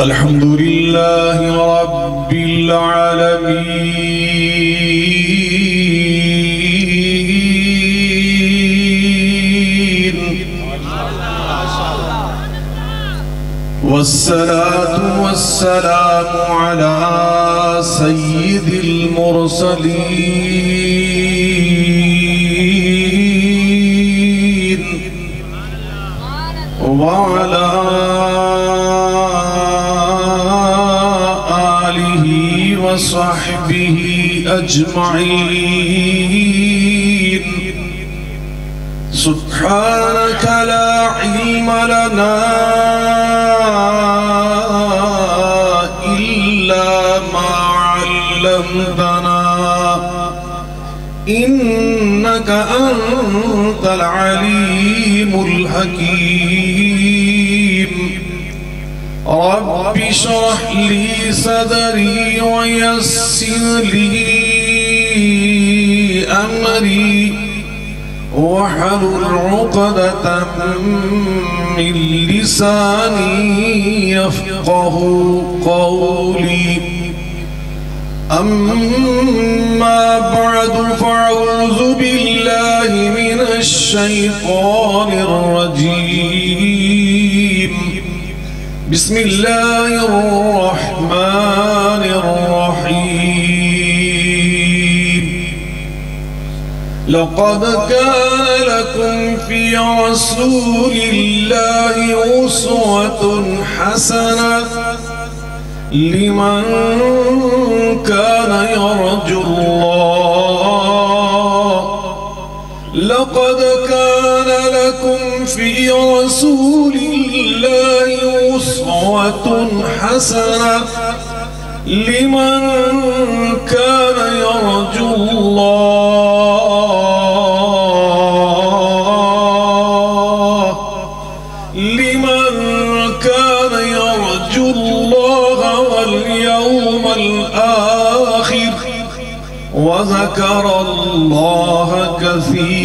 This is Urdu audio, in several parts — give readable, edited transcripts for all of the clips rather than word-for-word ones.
الحمد لله رب العالمين، والصلاة والسلام على سيد المرسلين وعلى آله وصحبه أجمعين. سبحانك لا علم لنا إلا ما علمتنا إنك أنت العليم الحكيم. رب اشرح لي صدري ويسر لي أمري واحلل عقدة من لساني يفقه قولي. أما بعد فأعوذ بالله من الشيطان الرجيم. بسم الله الرحمن الرحيم. لقد كان لكم في رسول الله أسوة حسنة لمن كان يرجو الله. لقد كان لكم في رسول الله أسوة حسنة لمن كان يرجو الله. لمن كان يرجو الله واليوم الآخر وذكر الله كثيرا.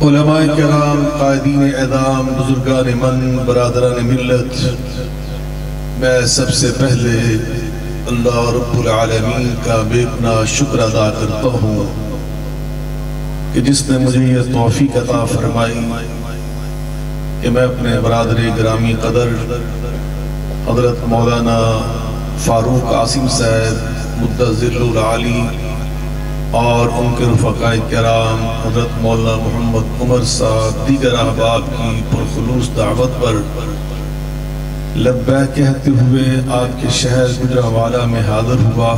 علماء کرام، قائدین اعدام، بزرگان من، برادران ملت، میں سب سے پہلے اللہ رب العالمین کا بے پناہ شکر ادا کرتا ہوں کہ جس نے مجھے یہ توفیق عطا فرمائی کہ میں اپنے برادر گرامی قدر حضرت مولانا فاروق عاصم صاحب مدظل العالی اور ان کے رفقاء کرام حضرت مولانا محمد عمر صاحب دیگر احباب کی پرخلوص دعوت پر لبیک کہتے ہوئے آپ کے شہر گجرانوالہ میں حاضر ہوا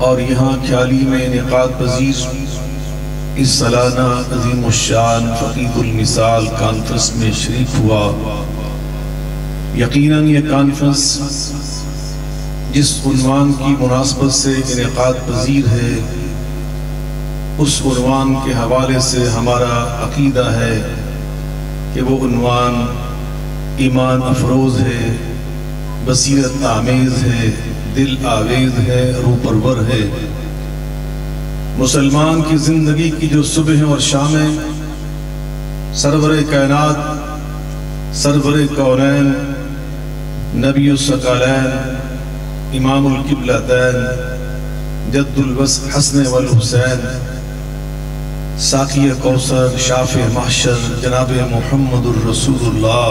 اور یہاں کھیالی میں انعقاد پذیر اس سالانہ عظیم الشان فقید المثال کانفرنس میں شریک ہوا. یقیناً یہ کانفرنس جس عنوان کی مناسبت سے انعقاد پذیر ہے اس عنوان کے حوالے سے ہمارا عقیدہ ہے کہ وہ عنوان ایمان افروز ہے، بصیرت آمیز ہے، دل آویز ہے، روح پرور ہے. مسلمان کی زندگی کی جو صبح اور شامیں سرور کائنات، سرور کونین، نبی الثقلین، امام القبلتین، جد الوصف حسن والحسین، ساقی کوثر، شافع محشر جناب محمد الرسول اللہ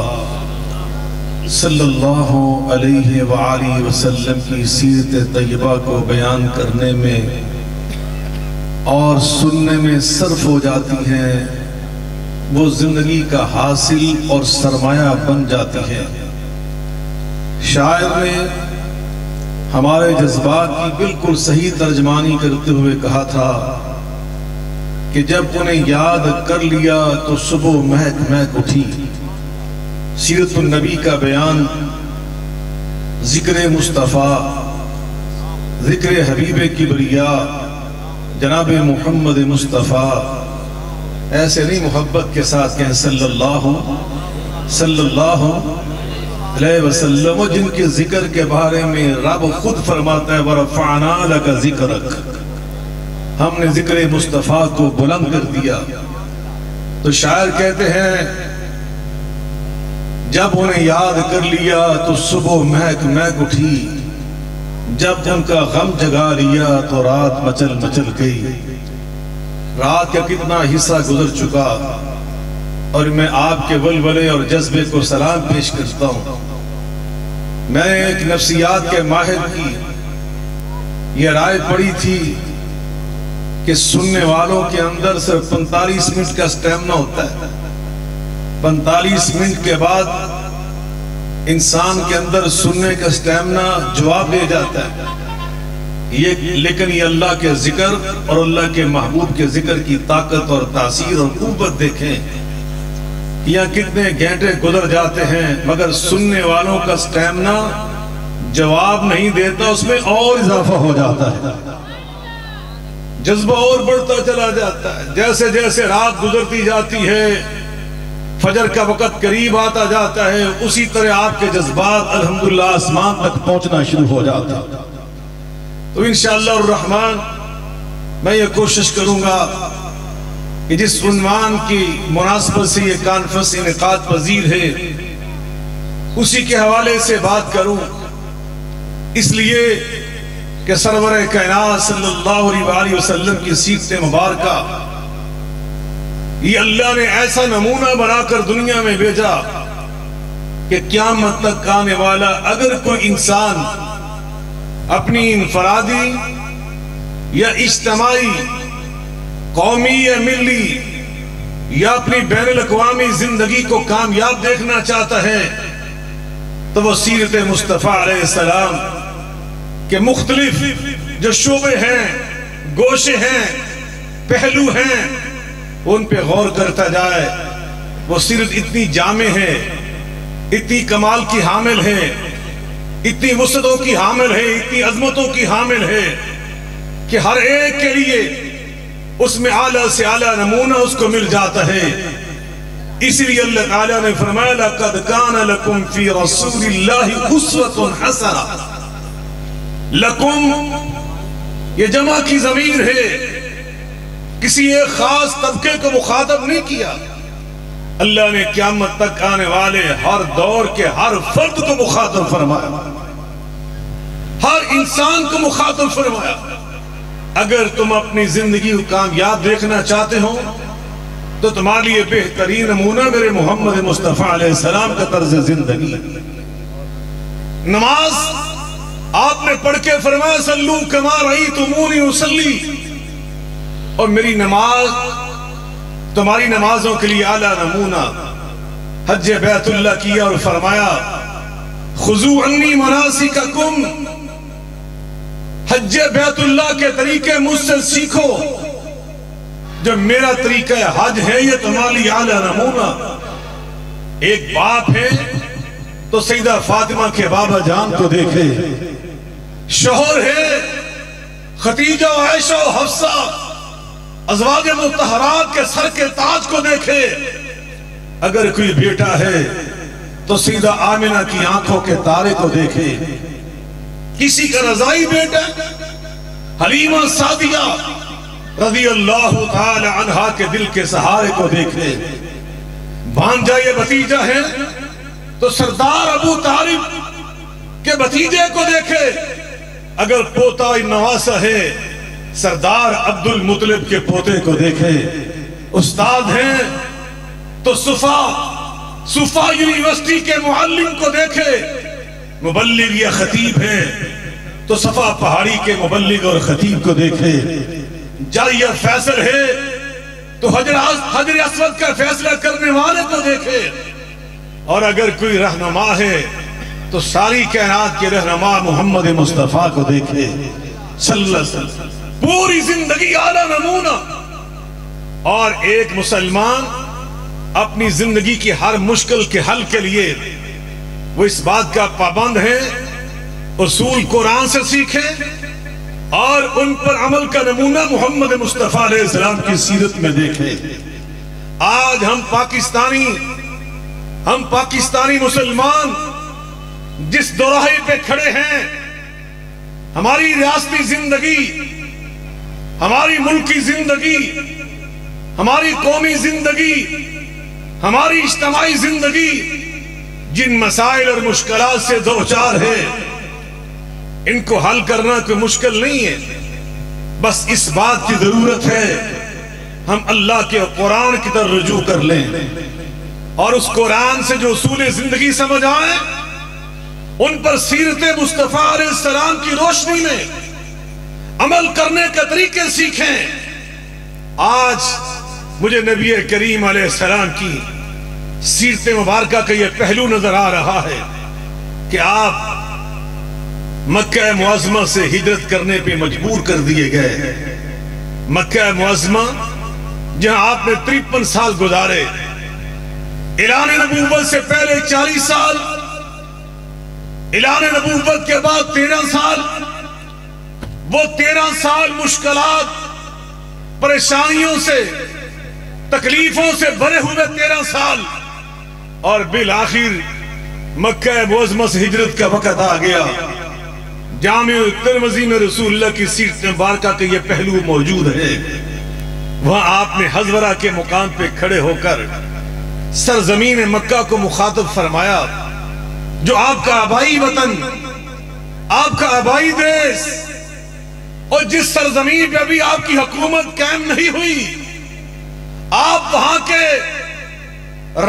صلی اللہ علیہ وآلہ وسلم کی سیرت طیبہ کو بیان کرنے میں اور سننے میں صرف ہو جاتی ہیں، وہ زندگی کا حاصل اور سرمایہ بن جاتی ہے. شاعر نے ہمارے جذبات کی بالکل صحیح ترجمانی کرتے ہوئے کہا تھا کہ جب انہیں یاد کر لیا تو صبح مہک مہک اٹھی. سیرت النبی کا بیان، ذکر مصطفیٰ، ذکر حبیب کبریاء جناب محمد مصطفیٰ، ایسے نہیں محبت کے ساتھ کہیں صلی اللہ علیہ وسلم، جن کے ذکر کے بارے میں رب خود فرماتا ہے وَرَفَعْنَا لَكَ ذِكْرَكَ، ہم نے ذکر مصطفیٰ کو بلند کر دیا۔ تو شاعر کہتے ہیں جب انہیں یاد کر لیا تو صبح مہک مہک اٹھی، جب ان کا غم جگا لیا تو رات مچل مچل گئی۔ رات کا کتنا حصہ گزر چکا اور میں آپ کے ولولے اور جذبے کو سلام پیش کرتا ہوں۔ میں نے ایک نفسیات کے ماہر کی یہ رائے پڑھی تھی کہ سننے والوں کے اندر صرف 45 منٹ کا سٹیمنا ہوتا ہے۔ 45 منٹ کے بعد انسان کے اندر سننے کا سٹیمنا جواب دے جاتا ہے۔ لیکن یہ اللہ کے ذکر اور اللہ کے محبوب کے ذکر کی طاقت اور تاثیر اور قوت دیکھیں، یہاں کتنے گھنٹے گزر جاتے ہیں مگر سننے والوں کا سٹیمنا جواب نہیں دیتا، اس میں اور اضافہ ہو جاتا ہے، جذبہ اور بڑھتا چلا جاتا ہے۔ جیسے جیسے رات گزرتی جاتی ہے، فجر کا وقت قریب آتا جاتا ہے، اسی طرح آپ کے جذبات الحمدللہ آسمان تک پہنچنا شروع ہو جاتا ہے۔ تو انشاءاللہ الرحمن میں یہ کوشش کروں گا کہ جس عنوان کی مناسبت سے یہ کانفرنس انعقاد پذیر ہے اسی کے حوالے سے بات کروں، اس لیے کہ سرور کائنات صلی اللہ علیہ وسلم کی سیرت مبارکہ یہ اللہ نے ایسا نمونہ بنا کر دنیا میں بھیجا کہ قیامت تک آنے والا اگر کوئی انسان اپنی انفرادی یا اجتماعی، قومی یا ملی یا اپنی بین الاقوامی زندگی کو کامیاب دیکھنا چاہتا ہے تو وہ سیرت مصطفیٰ علیہ السلام کے مختلف جو شعبے ہیں، گوشے ہیں، پہلو ہیں، ان پہ غور کرتا جائے۔ وہ سیرت اتنی جامع ہے، اتنی کمال کی حامل ہے، اتنی وسعتوں کی حامل ہے، اتنی عظمتوں کی حامل ہے کہ ہر ایک کے لیے اس میں اعلیٰ سے اعلیٰ نمونہ اس کو مل جاتا ہے۔ اسی لیے اللہ تعالیٰ نے فرمایا لَقَدْ كَانَ لَكُمْ فِي رَسُولِ اللَّهِ أُسْوَةٌ حَسَنَةٌ۔ لَكُمْ یہ جمع کی ضمیر ہے، کسی ایک خاص طبقے کو مخاطب نہیں کیا۔ اللہ نے قیامت تک آنے والے ہر دور کے ہر فرد کو مخاطب فرمایا، ہر انسان کو مخاطب فرمایا۔ اگر تم اپنی زندگی کو کامیاب دیکھنا چاہتے ہو تو تمہارے لیے بہترین نمونہ میرے محمد مصطفیٰ علیہ السلام کا طرز زندگی۔ نماز آپ نے پڑھ کے فرمایا صلو کما رأیتمونی اصلی، اور میری نماز تمہاری نمازوں کے لیے اعلیٰ نمونہ۔ حج بیت اللہ کیا اور فرمایا خذوا عنی مناسککم، حج بیت اللہ کے طریقے مجھ سے سیکھو، جو میرا طریقہ حج ہے یہ تمہارے لیے اعلیٰ نمونہ۔ ایک باپ ہے تو سیدہ فاطمہ کے بابا جان کو دیکھے، شوہر ہے خدیجہ و عائشہ و حفصہ ازواج مطہرات کے سر کے تاج کو دیکھے، اگر کوئی بیٹا ہے تو سیدہ آمنہ کی آنکھوں کے تارے کو دیکھے، کسی کا رضائی بیٹا حلیمہ سعدیہ رضی اللہ تعالی عنہا کے دل کے سہارے کو دیکھے، بھانجا یہ بھتیجا ہے تو سردار ابو طالب کے بھتیجے کو دیکھے، اگر پوتا نواسا ہے سردار عبد المطلب کے پوتے کو دیکھے، استاد ہیں تو صفا یونیورسٹی کے معلم کو دیکھے، مبلغ یا خطیب ہے تو صفا پہاڑی کے مبلغ اور خطیب کو دیکھے، جاری یا فیصل ہے تو حجر اسود کا فیصلہ کرنے والے کو دیکھے، اور اگر کوئی رہنما ہے تو ساری کائنات کے رہنما محمد مصطفیٰ کو دیکھے صلی اللہ علیہ وسلم۔ پوری زندگی اعلیٰ نمونہ۔ اور ایک مسلمان اپنی زندگی کی ہر مشکل کے حل کے لیے وہ اس بات کا پابند ہے اصول قرآن سے سیکھے اور ان پر عمل کا نمونہ محمد مصطفیٰ علیہ السلام کی سیرت میں دیکھے۔ آج ہم پاکستانی مسلمان جس دوراہے پہ کھڑے ہیں، ہماری ریاستی زندگی ہماری ملکی زندگی، ہماری قومی زندگی، ہماری اجتماعی زندگی جن مسائل اور مشکلات سے دوچار ہے، ان کو حل کرنا کوئی مشکل نہیں ہے۔ بس اس بات کی ضرورت ہے ہم اللہ کے قرآن کی طرف رجوع کر لیں اور اس قرآن سے جو اصول زندگی سمجھ آئیں ان پر سیرت مصطفیٰ علیہ السلام کی روشنی میں عمل کرنے کے طریقے سیکھیں۔ آج مجھے نبی کریم علیہ السلام کی سیرت مبارکہ کا یہ پہلو نظر آ رہا ہے کہ آپ مکہ معظمہ سے ہجرت کرنے پہ مجبور کر دیے گئے۔ مکہ معظمہ جہاں آپ نے 53 سال گزارے، اعلان نبوت سے پہلے 40 سال، اعلان نبوت کے بعد 13 سال، وہ 13 سال مشکلات، پریشانیوں سے، تکلیفوں سے بھرے ہوئے 13 سال، اور بالآخر مکہ معظمہ سے ہجرت کا وقت آ گیا۔ جامع ترمذی میں رسول اللہ کی سیرت مبارکہ کا یہ پہلو موجود ہے۔ وہاں آپ نے حضورہ کے مقام پہ کھڑے ہو کر سرزمین مکہ کو مخاطب فرمایا، جو آپ کا آبائی وطن، آپ کا آبائی دیس، اور جس سرزمین پہ ابھی آپ کی حکومت قائم نہیں ہوئی، آپ وہاں کے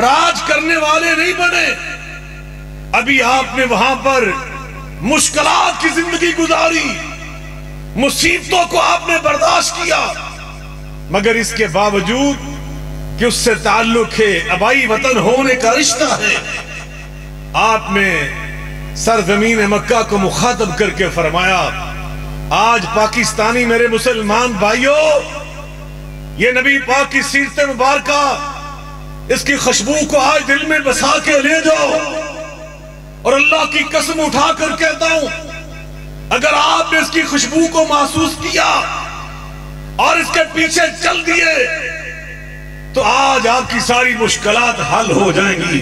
راج کرنے والے نہیں بنے، ابھی آپ نے وہاں پر مشکلات کی زندگی گزاری، مصیبتوں کو آپ نے برداشت کیا، مگر اس کے باوجود کہ اس سے تعلق ہے، آبائی وطن ہونے کا رشتہ ہے، آپ نے سرزمین مکہ کو مخاطب کر کے فرمایا، آج پاکستانی میرے مسلمان بھائیوں، یہ نبی پاک کی سیرت مبارکہ، اس کی خوشبو کو آج دل میں بسا کے لے جاؤ، اور اللہ کی قسم اٹھا کر کہتا ہوں، اگر آپ نے اس کی خوشبو کو محسوس کیا اور اس کے پیچھے چل دیے تو آج آپ کی ساری مشکلات حل ہو جائیں گی۔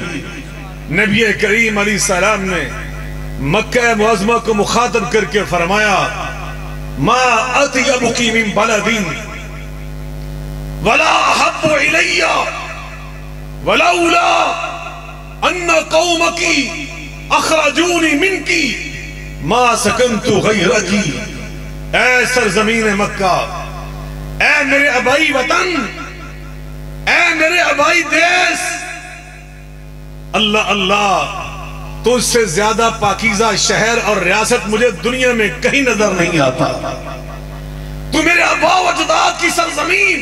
نبی کریم علیہ السلام نے مکہ معظمہ کو مخاطب کر کے فرمایا، ما اطیبکی من بلد ولا احب الی ولولا ان قومکی اخرجونی منکی ما سکنت غیرکی۔ اے سرزمین مکہ، اے میرے آبائی وطن، اے میرے آبائی دیس، اللہ اللہ، تو اس سے زیادہ پاکیزہ شہر اور ریاست مجھے دنیا میں کہیں نظر نہیں آتا۔ تو میرے آبا و اجداد کی سرزمین،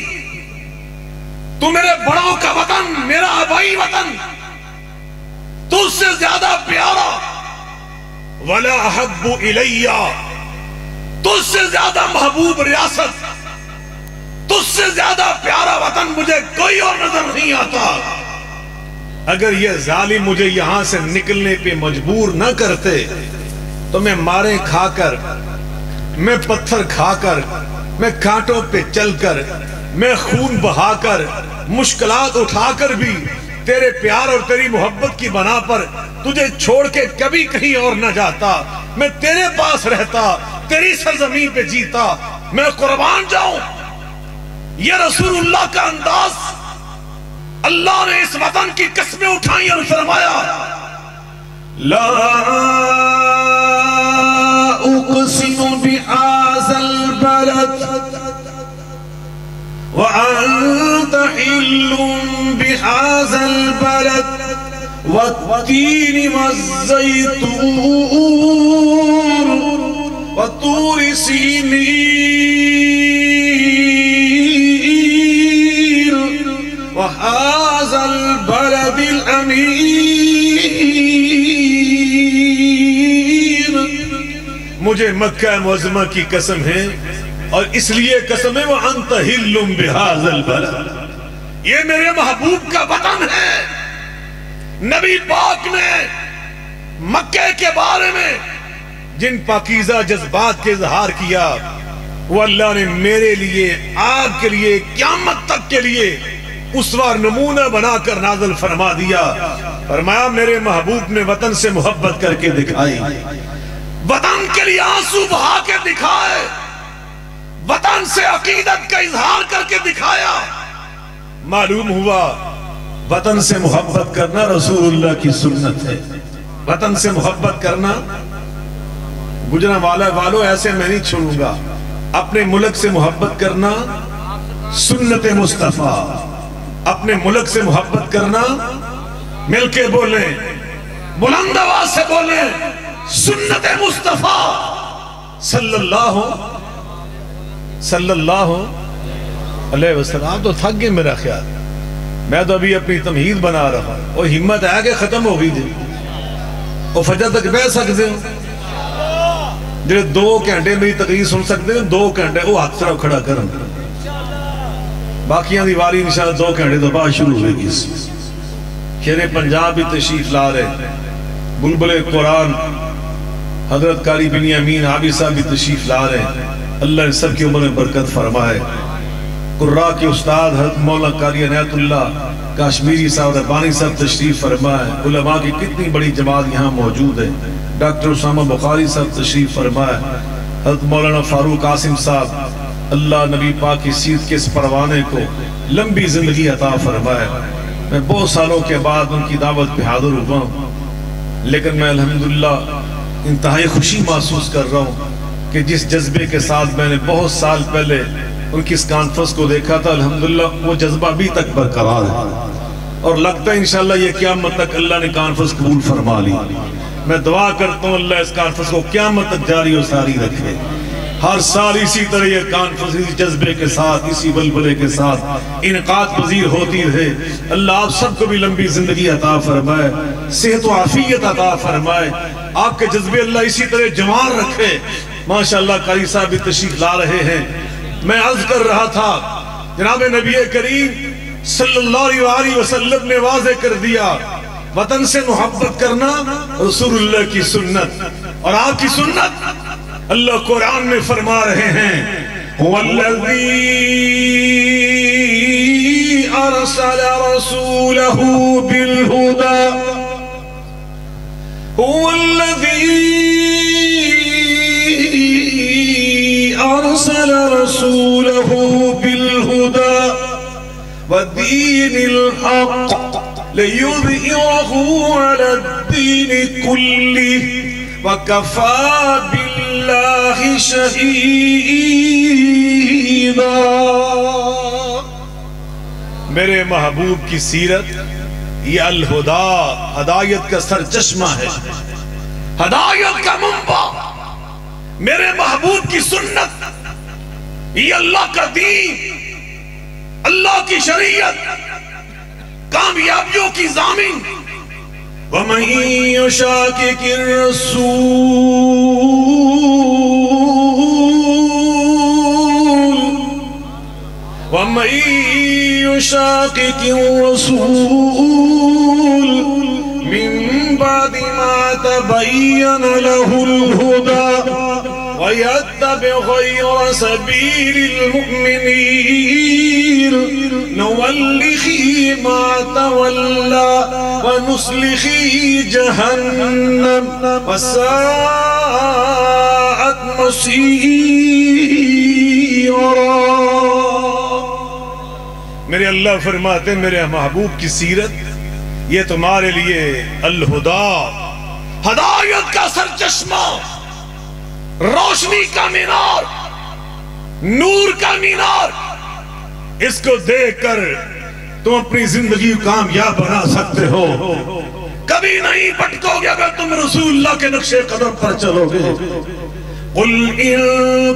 تو میرے بڑوں کا وطن، میرا آبائی وطن، تو اس سے زیادہ پیارا، ولا احب الی، تو اس سے زیادہ محبوب ریاست، تو اس سے زیادہ پیارا وطن مجھے کوئی اور نظر نہیں آتا۔ اگر یہ ظالم مجھے یہاں سے نکلنے پہ مجبور نہ کرتے تو میں مارے کھا کر، میں پتھر کھا کر، میں کانٹوں پہ چل کر، میں خون بہا کر، مشکلات اٹھا کر بھی تیرے پیار اور تیری محبت کی بنا پر تجھے چھوڑ کے کبھی کہیں اور نہ جاتا، میں تیرے پاس رہتا، تیری سرزمین پہ جیتا، میں قربان جاؤں۔ یہ رسول اللہ کا انداز، اللہ نے اس وطن کی قسمیں اٹھائیں اور فرمایا، لا اقسم بهذا البلد وانت حل بهذا البلد والتين والزيتون وطور سينين وهذا البلد الأمين۔ مجھے مکہ معظمہ کی قسم ہے، اور اس لیے قسم ہے وَأَنْتَ حِلٌّ بِهَذَا الْبَلَدِ، یہ میرے محبوب کا وطن ہے۔ نبی پاک نے مکہ کے بارے میں جن پاکیزہ جذبات کے اظہار کیا، وہ اللہ نے میرے لیے، آپ کے لیے، قیامت تک کے لیے اسوہ نمونہ بنا کر نازل فرما دیا۔ فرمایا میرے محبوب نے وطن سے محبت کر کے دکھائی، وطن کے لیے آنسو بہا کے دکھائے، وطن سے عقیدت کا اظہار کر کے دکھایا. معلوم ہوا وطن سے محبت کرنا رسول اللہ کی سنت ہے. وطن سے محبت کرنا گجرانوالہ والوں ایسے میں نہیں چھوڑوں گا. اپنے ملک سے محبت کرنا سنت مصطفیٰ. اپنے ملک سے محبت کرنا مل کے بولیں, بلند آواز سے بولیں, سنت مصطفیٰ صلی اللہ علیہ وسلم. آپ تو تھک گئے میرا خیال, میں تو ابھی اپنی تمہید بنا رہا ہوں. اور ہمت ہے کہ ختم ہو گئی جی, اور فجر تک بیٹھ سکتے ہو. جنہیں 2 گھنٹے میری تقریر سن سکتے ہیں 2 گھنٹے وہ ہاتھ طرف کھڑا کریں. باقیاں دی واری انشاءاللہ 2 گھنٹے تو بعد شروع ہوئے گی. شیر پنجاب بھی تشریف لا رہے, بلبل قرآن حضرت قاری بن امین عابد صاحب بھی تشریف لا رہے. اللہ ان سب کی عمر میں برکت فرمائے. قراء کے استاد حضرت مولانا قاری عنایت اللہ کشمیری صاحب ربانی صاحب تشریف فرمائے. علماء کی کتنی بڑی جماعت یہاں موجود ہے. ڈاکٹر اسامہ بخاری صاحب تشریف فرمائے. حضرت مولانا فاروق قاسم صاحب, اللہ نبی پاک کی سیرت کے اس پروانے کو لمبی زندگی عطا فرمائے. میں بہت سالوں کے بعد ان کی دعوت پہ حاضر ہوا ہوں, لیکن میں الحمدللہ انتہائی خوشی محسوس کر رہا ہوں کہ جس جذبے کے ساتھ میں نے بہت سال پہلے ان کی اس کانفرنس کو دیکھا تھا, الحمدللہ وہ جذبہ بھی تک برقرار ہے. اور لگتا ہے انشاءاللہ یہ قیامت تک اللہ نے کانفرنس قبول فرما لی. میں دعا کرتا ہوں اللہ اس کانفرنس کو قیامت تک جاری و ساری رکھے. ہر سال اسی طرح یہ کانفرنس اسی جذبے کے ساتھ, اسی بلبلے کے ساتھ انعقاد پذیر ہوتی رہے. اللہ آپ سب کو بھی لمبی زندگی عطا فرمائے, صحت و عافیت عطا فرمائے. آپ کے جذبے اللہ اسی طرح جوان رکھے. ماشاءاللہ قاری صاحب بھی تشریف لا رہے ہیں. میں عرض کر رہا تھا جناب نبی کریم صلی اللہ علیہ وسلم نے واضح کر دیا وطن سے محبت کرنا رسول اللہ کی سنت. اور آپ کی سنت اللہ قرآن میں فرما رہے ہیں وَالَّذِي أَرْسَلَ رَسُولَهُ بِالْهُدَى هُوَ الَّذِي أَرْسَلَ رَسُولَهُ بِالْهُدَى وَدِينِ الْحَقِّ لِيُظْهِرَهُ عَلَى الدِّينِ كُلِّهِ وَكَفَى بِاللَّهِ شَهِيدًا. میرے محبوب کی سیرت یہ الہدا, ہدایت کا سرچشمہ ہے, ہدایت کا منبع. میرے محبوب کی سنت یہ اللہ کا دین, اللہ کی شریعت, کامیابیوں کی ضامن. وَمَن يُشَاقِقِ الرَّسُولَ وَمَن يُشَاقِقِ الرَّسُولَ مِن بَعْدِ مَا تَبَيَّنَ لَهُ الْهُدَى وَيَتَّبِعْ غَيْرَ سَبِيلِ الْمُؤْمِنِينَ نُوَلِّهِ مَا تَوَلَّى وَنُصْلِهِ جَهَنَّمَ وَسَاءَتْ مَصِيرًا. میرے اللہ فرماتے ہیں میرے محبوب کی سیرت یہ تمہارے لیے الہدا, ہدایت کا سرچشمہ, روشنی کا مینار, نور کا مینار. اس کو دیکھ کر تم اپنی زندگی کامیاب بنا سکتے ہو. کبھی نہیں بھٹکو گے اگر تم رسول اللہ کے نقش قدم پر چلو گے. قُلْ إِن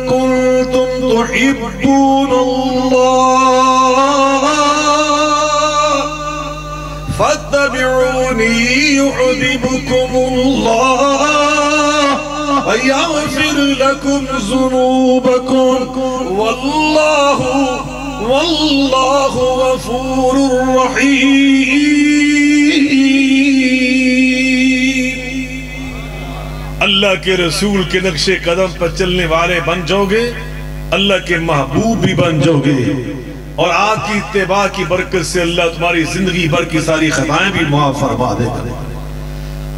كُنتُمْ تُحِبُّونَ اللَّهَ فَاتَّبِعُونِي يُحْبِبْكُمُ اللَّهُ وَيَغْفِرْ لَكُمْ ذُنُوبَكُمْ وَاللَّهُ غَفُورٌ رَحِيمٌ. اللہ کے رسول کے نقش قدم پر چلنے والے بن جاؤ گے, اللہ کے محبوب بھی بن جاؤ گے, اور آپ کی اتباع کی برکت سے اللہ تمہاری زندگی بھر کی ساری خطائیں بھی معاف فرما دے گا.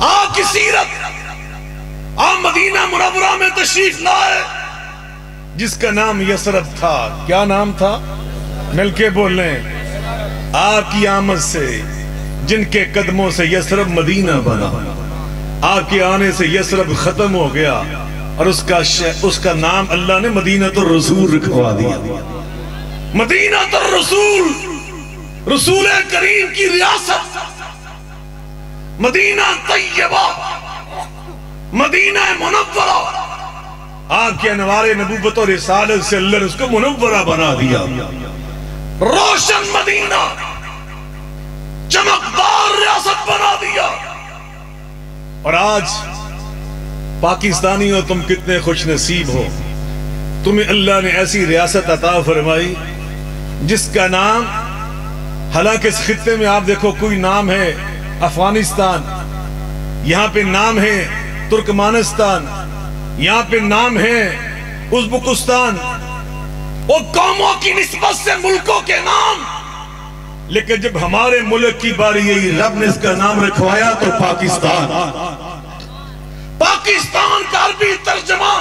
آپ کی سیرت آپ مدینہ منورہ میں تشریف لائے, جس کا نام یثرب تھا. کیا نام تھا؟ مل کے بولیں. آپ کی آمد سے جن کے قدموں سے یثرب مدینہ بنا، آپ کے آنے سے یثرب ختم ہو گیا اور اس کا نام اللہ نے مدینہ الرسول رکھوا دیا. مدینہ الرسول، رسول کریم کی ریاست، مدینہ طیبہ، مدینہ منورہ. آپ کے انوار نبوت و رسالت سے اللہ نے اس کو منورہ بنا دیا. روشن مدینہ، چمکدار ریاست بنا دیا. اور آج پاکستانیوں تم کتنے خوش نصیب ہو، تمہیں اللہ نے ایسی ریاست عطا فرمائی جس کا نام، حالانکہ اس خطے میں آپ دیکھو کوئی نام ہے افغانستان، یہاں پہ نام ہے ترکمانستان، یہاں پہ نام ہے ازبکستان، اور قوموں کی نسبت سے ملکوں کے نام. لیکن جب ہمارے ملک کی باری یہی رب نے اس کا نام رکھوایا تو پاکستان. پاکستان کا عربی ترجمہ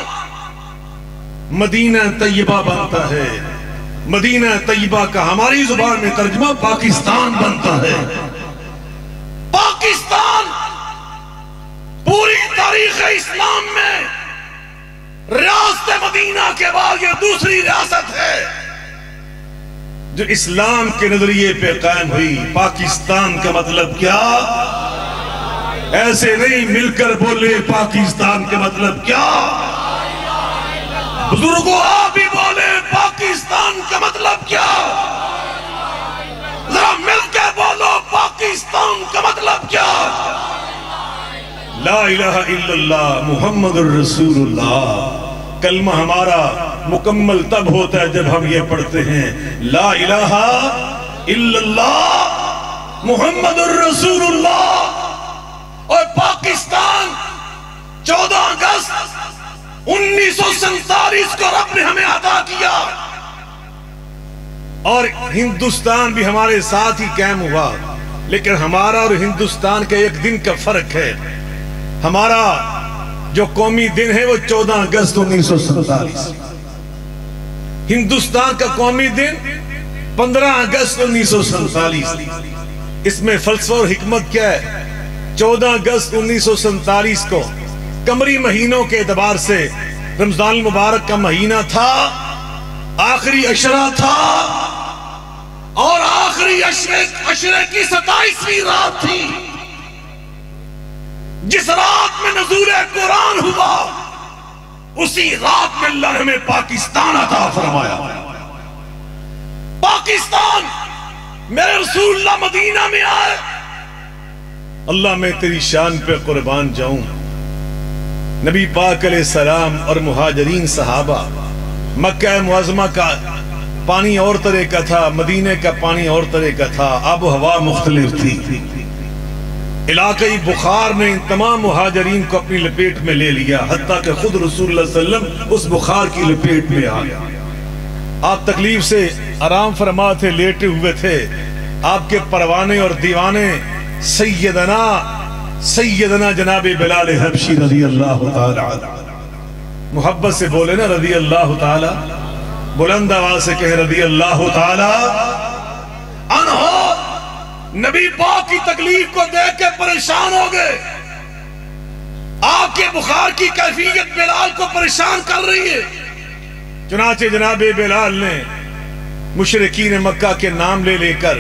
مدینہ طیبہ بنتا ہے. مدینہ طیبہ کا ہماری زبان میں ترجمہ پاکستان بنتا ہے. پاکستان پوری تاریخ اسلام میں ریاست مدینہ کے بعد یہ دوسری ریاست ہے جو اسلام کے نظریے پہ قائم ہوئی. پاکستان کا مطلب کیا؟ ایسے نہیں مل کر بولے پاکستان کا مطلب کیا؟ بزرگوں آپ بھی بولے پاکستان کا مطلب کیا؟ ذرا مل کے بولو پاکستان کا مطلب کیا؟ لا الہ الا اللہ محمد الرسول اللہ. کلمہ ہمارا مکمل تب ہوتا ہے جب ہم یہ پڑھتے ہیں لا الہ الا اللہ محمد الرسول اللہ. اور پاکستان 14 اگست 1947 کو رب نے ہمیں عطا کیا، اور ہندوستان بھی ہمارے ساتھ ہی قائم ہوا. لیکن ہمارا اور ہندوستان کا ایک دن کا فرق ہے. ہمارا جو قومی دن ہے وہ 14 اگست 1947. ہندوستان کا قومی دن 15 اگست 1947. اس میں فلسفہ اور حکمت کیا ہے؟ 14 اگست 1947 کو قمری مہینوں کے اعتبار سے رمضان المبارک کا مہینہ تھا، آخری عشرہ تھا، اور آخری عشرے کی 27ویں رات تھی. جس رات میں نزول قرآن ہوا اسی رات میں اللہ نے ہمیں پاکستان عطا فرمایا. پاکستان، میرے رسول اللہ مدینہ میں آئے. اللہ میں تیری شان پہ قربان جاؤں. نبی پاک علیہ السلام اور مہاجرین صحابہ، مکہ معظمہ کا پانی اور طرح کا تھا، مدینے کا پانی اور طرح کا تھا، آب و ہوا مختلف تھی. علاقائی بخار نے ان تمام مہاجرین کو اپنی لپیٹ میں لے لیا، حتیٰ کہ خود رسول اللہ صلی اللہ علیہ وسلم اس بخار کی لپیٹ میں آ گیا. آپ تکلیف سے آرام فرما تھے، لیٹے ہوئے تھے. آپ کے پروانے اور دیوانے سیدنا جناب بلال حبشی رضی اللہ تعالی عنہ، محبت سے بولے نا رضی اللہ تعالی، بلند آواز سے کہے رضی اللہ تعالی عنہ. نبی پاک کی تکلیف کو دیکھ کے پریشان ہو گئے. آپ کے بخار کی کیفیت بلال کو پریشان کر رہی ہے. چنانچہ جناب بلال نے مشرکین مکہ کے نام لے لے کر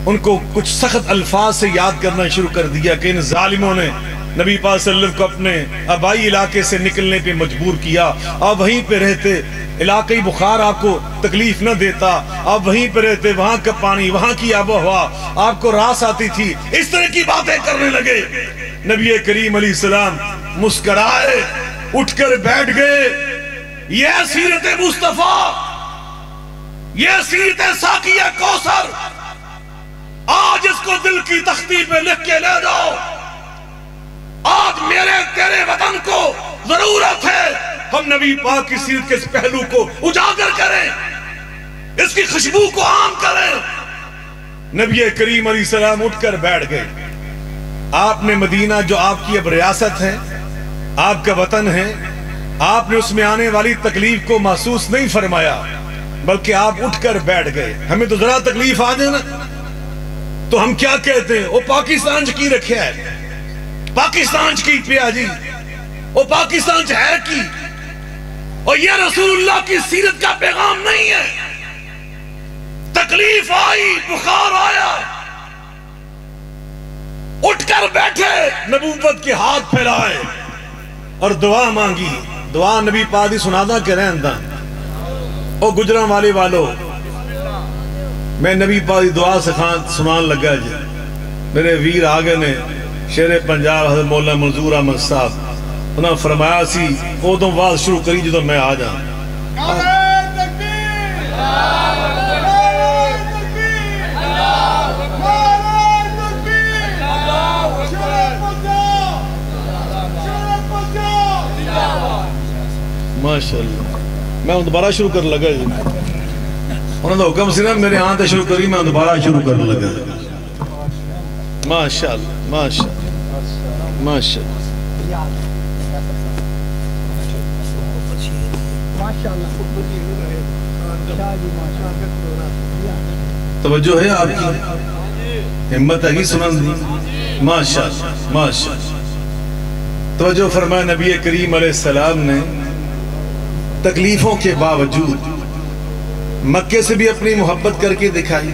ان کو کچھ سخت الفاظ سے یاد کرنا شروع کر دیا کہ ان ظالموں نے نبی پاک صلی اللہ علیہ وسلم کو اپنے آبائی علاقے سے نکلنے پہ مجبور کیا. آپ وہیں پہ رہتے، علاقائی بخار آپ کو تکلیف نہ دیتا، آپ وہیں پہ رہتے، وہاں کا پانی، وہاں کی آب و ہوا آپ کو راس آتی تھی. اس طرح کی باتیں کرنے لگے. نبی کریم علیہ السلام مسکرائے، اٹھ کر بیٹھ گئے. یہ سیرت مصطفیٰ، یہ سیرت ساقیہ کوثر، آج اس کو دل کی تختی پہ لکھ کے لے جاؤ. آج میرے تیرے وطن کو ضرورت ہے ہم نبی پاک کی سیرت کے اس پہلو کو اجاگر کریں، اس کی خوشبو کو عام کریں. نبی کریم علیہ السلام اٹھ کر بیٹھ گئے. آپ نے مدینہ جو آپ کی اب ریاست ہے، آپ کا وطن ہے، آپ نے اس میں آنے والی تکلیف کو محسوس نہیں فرمایا، بلکہ آپ اٹھ کر بیٹھ گئے۔ ہمیں تو ذرا تکلیف آ جائے نا تو ہم کیا کہتے ہیں؟ وہ پاکستان کی رکھیا ہے، پاکستان کی پیا جی، وہ پاکستان ہے کی، اور یہ رسول اللہ کی سیرت کا پیغام نہیں ہے۔ تکلیف آئی، بخار آیا، اٹھ کر بیٹھے، نبوت کے ہاتھ پھیلائے اور دعا مانگی۔ دعا نبی پاک دی سنادا کہ رہندا او گجراں والے والو، میں نبی پاک دی دعا سنان لگا جی۔ میرے ویر آگے نے شیر پنجاب حضرت مولانا منظور احمد صاحب، انہاں فرمایا سی ادوں واز شروع کری جدوں میں آ جاں۔ ماشاءاللہ میں دوبارہ شروع کر لگا جی، انہوں نے حکم سی نا میرے ہاں تے شروع کری، میں دوبارہ شروع کر لگا۔ ماشاءاللہ ماشاءاللہ ماشاءاللہ۔ توجہ ہے آپ کی، ہمت ہے سنن دی، ماشاءاللہ ماشاءاللہ۔ توجہ فرمائے نبی کریم علیہ السلام نے تکلیفوں کے باوجود مکے سے بھی اپنی محبت کر کے دکھائی،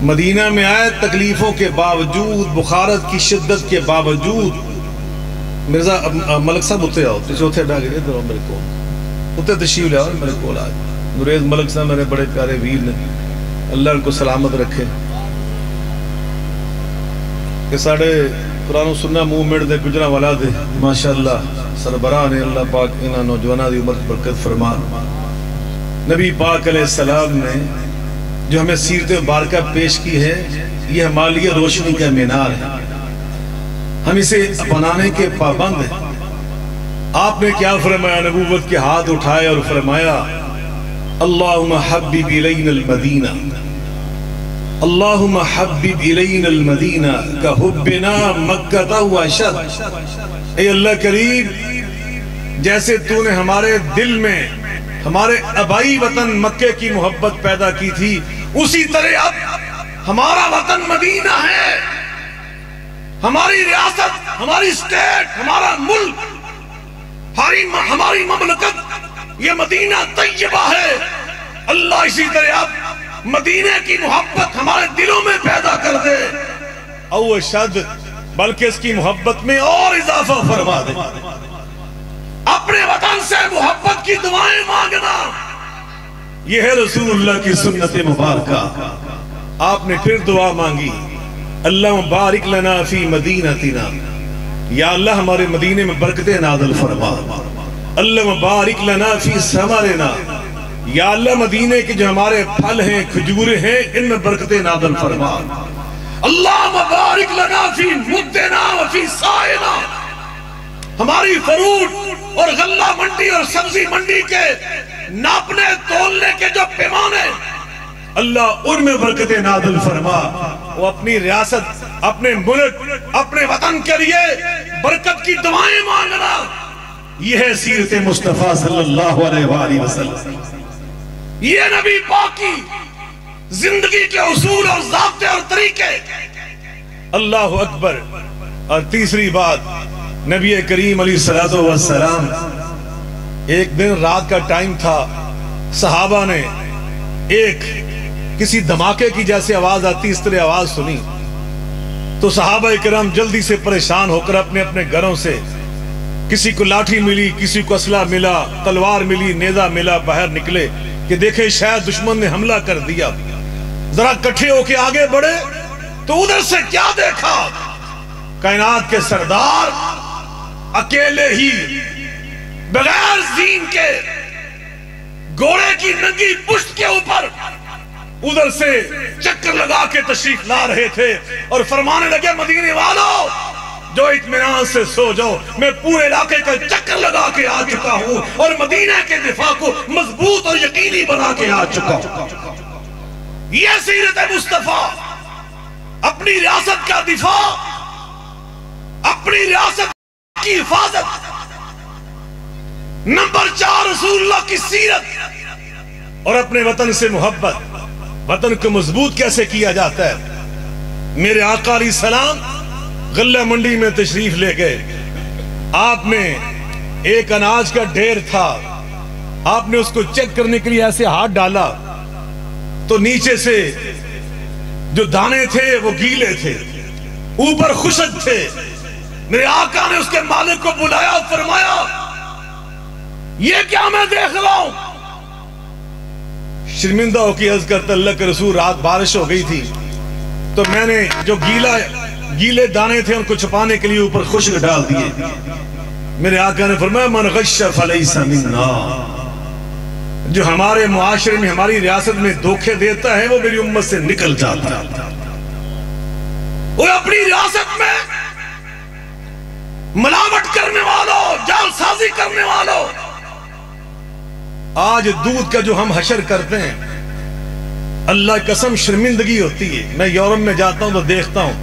مدینہ میں آئے تکلیفوں کے باوجود، بخارت کی شدت کے باوجود۔ مرزا ملک صاحب اتے آؤ، چوتھے ڈاگے ادھر میرے کو اتے تشریف لے آؤ میرے کو آج۔ نریز ملک صاحب میرے بڑے پیارے ویر نے، اللہ ان کو سلامت رکھے، کہ ساڑھے قرآن و سنہ موومنٹ دے گجراں والا دے ماشاءاللہ سربراہ نے، اللہ پاک انہاں نوجوانہ دی عمر برکت فرما۔ نبی پاک علیہ السلام نے جو ہمیں سیرت مبارکہ پیش کی ہے، یہ ہمارے لیے روشنی کا مینار ہے، ہم اسے اپنانے کے پابند ہیں۔ آپ نے کیا فرمایا؟ نبوت کے ہاتھ اٹھائے اور فرمایا اللہم حبب الینا المدینہ، اللہم حبب الینا المدینہ کحبنا مکہ و اشد۔ اے اللہ کریم، جیسے تو نے ہمارے دل میں ہمارے آبائی وطن مکے کی محبت پیدا کی تھی، اسی طرح اب ہمارا وطن مدینہ ہے، ہماری ریاست، ہماری اسٹیٹ، ہمارا ملک، ہماری مملکت یہ مدینہ طیبہ ہے۔ اللہ اسی طرح اب مدینہ کی محبت ہمارے دلوں میں پیدا کر دے، او اشد، بلکہ اس کی محبت میں اور اضافہ فرما دے۔ اپنے وطن سے محبت کی دعائیں مانگنا، یہ ہے رسول اللہ کی سنت مبارکہ۔ آپ نے پھر دعا مانگی اللہ بارک لنا فی مدینتنا، یا اللہ ہمارے مدینے میں برکتیں نازل فرما۔ اللہ بارک لنا فی ثمرنا، یا اللہ مدینے کے جو ہمارے پھل ہیں، کھجوریں ہیں، ان میں برکتیں نازل فرما۔ اللہ بارک لنا فی مدنا و فی سائنا، ہماری فروٹ اور غلہ منڈی اور سبزی منڈی کے ناپنے تولنے کے جو پیمانے، اللہ ان میں برکتیں نازل فرما۔ وہ اپنی ریاست، اپنے ملک، اپنے وطن کے لیے برکت کی دعائیں مانگنا، یہ ہے سیرت مصطفیٰ صلی اللہ علیہ وآلہ وسلم۔ یہ نبی پاک کی زندگی کے اصول اور ضابطے اور طریقے۔ اللہ اکبر۔ اور تیسری بات، نبی کریم علیہ السلام، ایک دن رات کا ٹائم تھا، صحابہ نے ایک کسی دھماکے کی جیسے آواز آتی اس طرح آواز سنی، تو صحابہ کرام جلدی سے پریشان ہو کر اپنے اپنے گھروں سے، کسی کو لاٹھی ملی، کسی کو اسلحہ ملا، تلوار ملی، نیزہ ملا، باہر نکلے کہ دیکھیں شاید دشمن نے حملہ کر دیا۔ ذرا کٹھے ہو کے آگے بڑھے تو ادھر سے کیا دیکھا؟ کائنات کے سردار اکیلے ہی بغیر زین کے گھوڑے کی ننگی پشت کے اوپر ادھر سے چکر لگا کے تشریف لا رہے تھے اور فرمانے لگے مدینے والوں جو اطمینان سے سو جاؤ، میں پورے علاقے کا چکر لگا کے آ چکا ہوں اور مدینہ کے دفاع کو مضبوط اور یقینی بنا کے آ چکا ہوں۔ یہ سیرت مصطفیٰ، اپنی ریاست کا دفاع، اپنی ریاست کی حفاظت، نمبر 4 رسول اللہ کی سیرت اور اپنے وطن سے محبت. وطن کو مضبوط کیسے کیا جاتا ہے؟ میرے آقا علیہ السلام غلہ منڈی میں تشریف لے گئے. آپ نے ایک اناج کا ڈھیر تھا، آپ نے اس کو چیک کرنے کے لیے ایسے ہاتھ ڈالا تو نیچے سے جو دانے تھے وہ گیلے تھے، اوپر خشک تھے. میرے آقا نے اس کے مالک کو بلایا اور فرمایا یہ کیا میں دیکھ رہا ہوں؟ شرمندہ ہو کے عرض کرتا اللہ کے رسول رات بارش ہو گئی تھی تو میں نے جو گیلے دانے تھے ان کو چھپانے کے لیے اوپر خشک ڈال دیے. میرے آقا نے فرمایا من غش فلیس منا، جو ہمارے معاشرے میں ہماری ریاست میں دھوکے دیتا ہے وہ میری امت سے نکل جاتا ہے. وہ اپنی ریاست میں ملاوٹ کرنے والوں، جعل سازی کرنے والوں، آج دودھ کا جو ہم حشر کرتے ہیں اللہ قسم شرمندگی ہوتی ہے. میں یورپ میں جاتا ہوں تو دیکھتا ہوں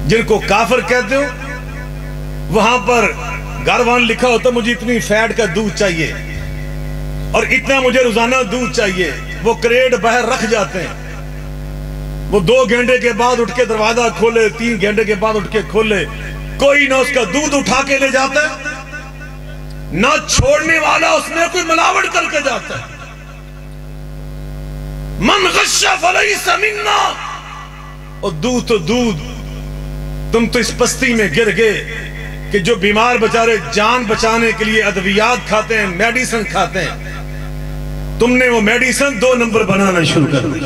جن کو کافر کہتے ہو وہاں پر گاروان لکھا ہوتا مجھے اتنی فیٹ کا دودھ چاہیے اور اتنا مجھے روزانہ دودھ چاہیے. وہ کریٹ باہر رکھ جاتے ہیں، وہ 2 گھنٹے کے بعد اٹھ کے دروازہ کھولے، 3 گھنٹے کے بعد اٹھ کے کھولے، کوئی نہ اس کا دودھ اٹھا کے لے جاتا ہے نہ چھوڑنے والا اس میں کوئی ملاوٹ کر کے جاتا ہے. من غش فلیس منا. اور دودھ تو دودھ، تم تو اس پستی میں گر گئے کہ جو بیمار بچارے جان بچانے کے لیے ادویات کھاتے ہیں، میڈیسن کھاتے ہیں، تم نے وہ میڈیسن 2 نمبر بنانا شروع کر دی.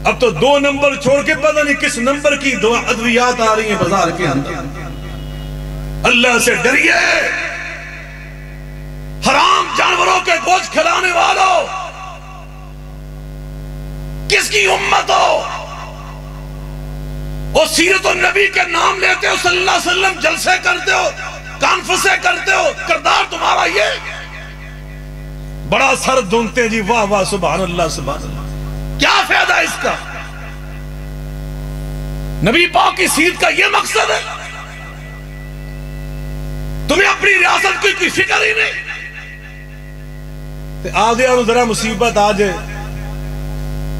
اب تو 2 نمبر چھوڑ کے پتہ نہیں کس نمبر کی ادویات آ رہی ہیں بازار کے اندر. اللہ سے ڈریے، حرام جانوروں کے گوشت کھلانے والوں، کس کی امت ہو؟ اور سیرت النبی کے نام لیتے ہو، صلی اللہ علیہ وسلم جلسے کرتے ہو، کانفرنسیں کرتے ہو، کردار تمہارا یہ بڑا سر دھونتے ہیں جی واہ واہ سبحان اللہ سبحان اللہ. کیا فائدہ اس کا؟ نبی پاک کی سیرت کا یہ مقصد ہے؟ تمہیں اپنی ریاست کی کوئی فکر ہی نہیں. آدھے اور ذرا مصیبت آ جائے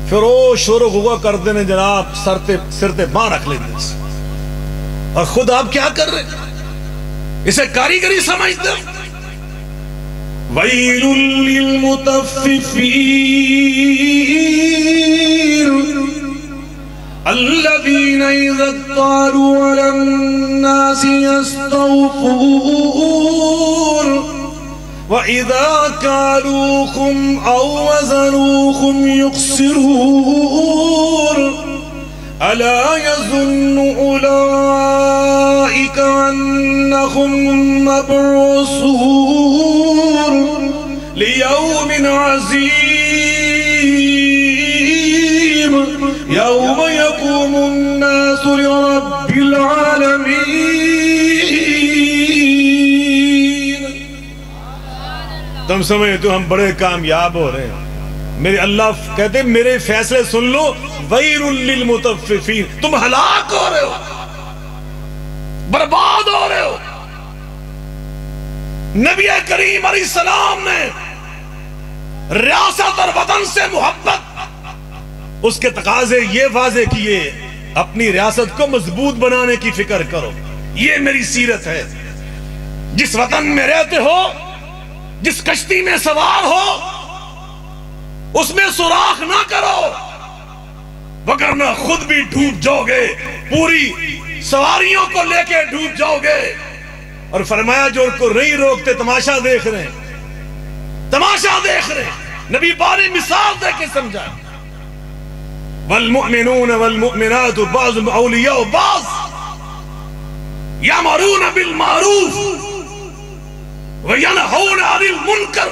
پھر وہ شور و غوغا کر دینے جناب، سر تے باں رکھ لیتے اور خود آپ کیا کر رہے؟ اسے کاریگری سمجھتے ہو. وَيْلٌ لِّلْمُطَفِّفِينَ الَّذِينَ إِذَا اكْتَالُوا عَلَى النَّاسِ يَسْتَوْفُونَ وَإِذَا كَالُوهُمْ أَوْ وَزَنُوهُمْ يُخْسِرُونَ أَلَا يَظُنُّ أُولَئِكَ أَنَّهُمْ مَبْعُوثُونَ لِيَوْمٍ عَظِيمٍ يَوْمَ يَقُومُ النَّاسُ لِرَبِّ الْعَالَمِينَ. تم سمجھتے ہو ہم بڑے کامیاب ہو رہے ہیں. میرے اللہ کہتے ہیں میرے فیصلے سن لو، وَيْلٌ لِّلْمُطَفِّفِينَ. تم ہلاک ہو رہے ہو، برباد ہو رہے ہو. نبی کریم علیہ السلام نے ریاست اور وطن سے محبت، اس کے تقاضے یہ واضح کیے اپنی ریاست کو مضبوط بنانے کی فکر کرو. یہ میری سیرت ہے. جس وطن میں رہتے ہو، جس کشتی میں سوار ہو، اس میں سوراخ نہ کرو وگرنہ خود بھی ڈوب جاؤ گے، پوری سواریوں کو لے کے ڈوب جاؤ گے. اور فرمایا جو ان کو نہیں روکتے تماشا دیکھ رہے ہیں، تماشا دیکھ رہے ہیں. نبی بارے مثال دے کے سمجھا. والمؤمنون والمؤمنات بعضهم اولیاء بعض یامرون بالمعروف وَيَنْهَوْنَ عَنِ الْمُنْكَرِ.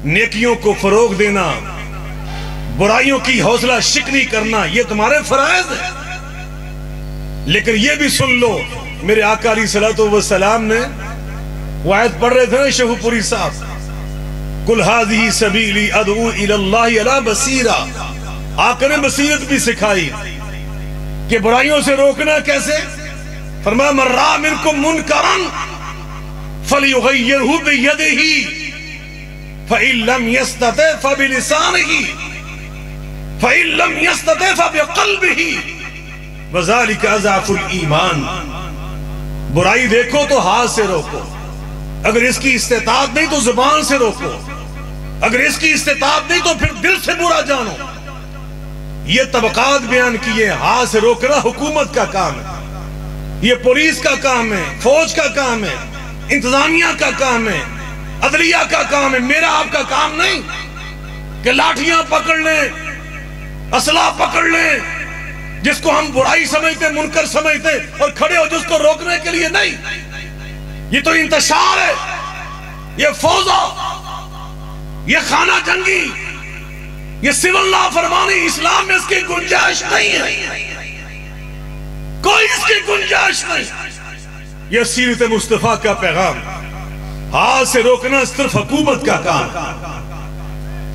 نیکیوں کو فروغ دینا، برائیوں کی حوصلہ شکنی کرنا، یہ تمہارے فرائض ہیں. لیکن یہ بھی سن لو میرے آقا علیہ السلام نے وہ آیت پڑھ رہے تھے نا شہو پوری صاحب، قُلْ هَذِهِ سَبِيلِي أَدْعُو إِلَى اللَّهِ عَلَى بَصِيرَةٍ. آقا نے بصیرت بھی سکھائی کہ برائیوں سے روکنا کیسے. فرمایا مَن رَأَىٰ مِنْكُم مُنْكَرًا فَلْيُغَيِّرْهُ بِيَدِهِ فَإِن لَمْ يَسْتَطِعْ فَبِلِسَانِهِ فَإِن لَمْ يَسْتَطِعْ فَبِقَلْبِهِ وَذَلِكَ أَضْعَفُ الْإِيمَانِ برائی دیکھو تو ہاتھ سے روکو، اگر اس کی استطاعت نہیں تو زبان سے روکو، اگر اس کی استطاعت نہیں تو پھر دل سے برا جانو۔ یہ طبقات بیان کیے، ہاتھ سے روکنا حکومت کا کام ہے، یہ پولیس کا کام ہے، فوج کا کام ہے، انتظامیہ کا کام ہے، عدلیہ کا کام ہے، میرا آپ کا کام نہیں کہ لاٹھیاں پکڑ لیں، اسلحہ پکڑ لیں، جس کو ہم برائی سمجھتے منکر سمجھتے اور کھڑے ہو جس کو روکنے کے لیے نہیں۔ یہ تو انتشار ہے، یہ فوضا، یہ خانہ جنگی، یہ سول لا فرمانی، اسلام میں اس کی گنجائش نہیں ہے، کوئی اس کی گنجائش نہیں۔ یہ سیرت مصطفیٰ کا پیغام، ہاتھ سے روکنا صرف حکومت کا کام،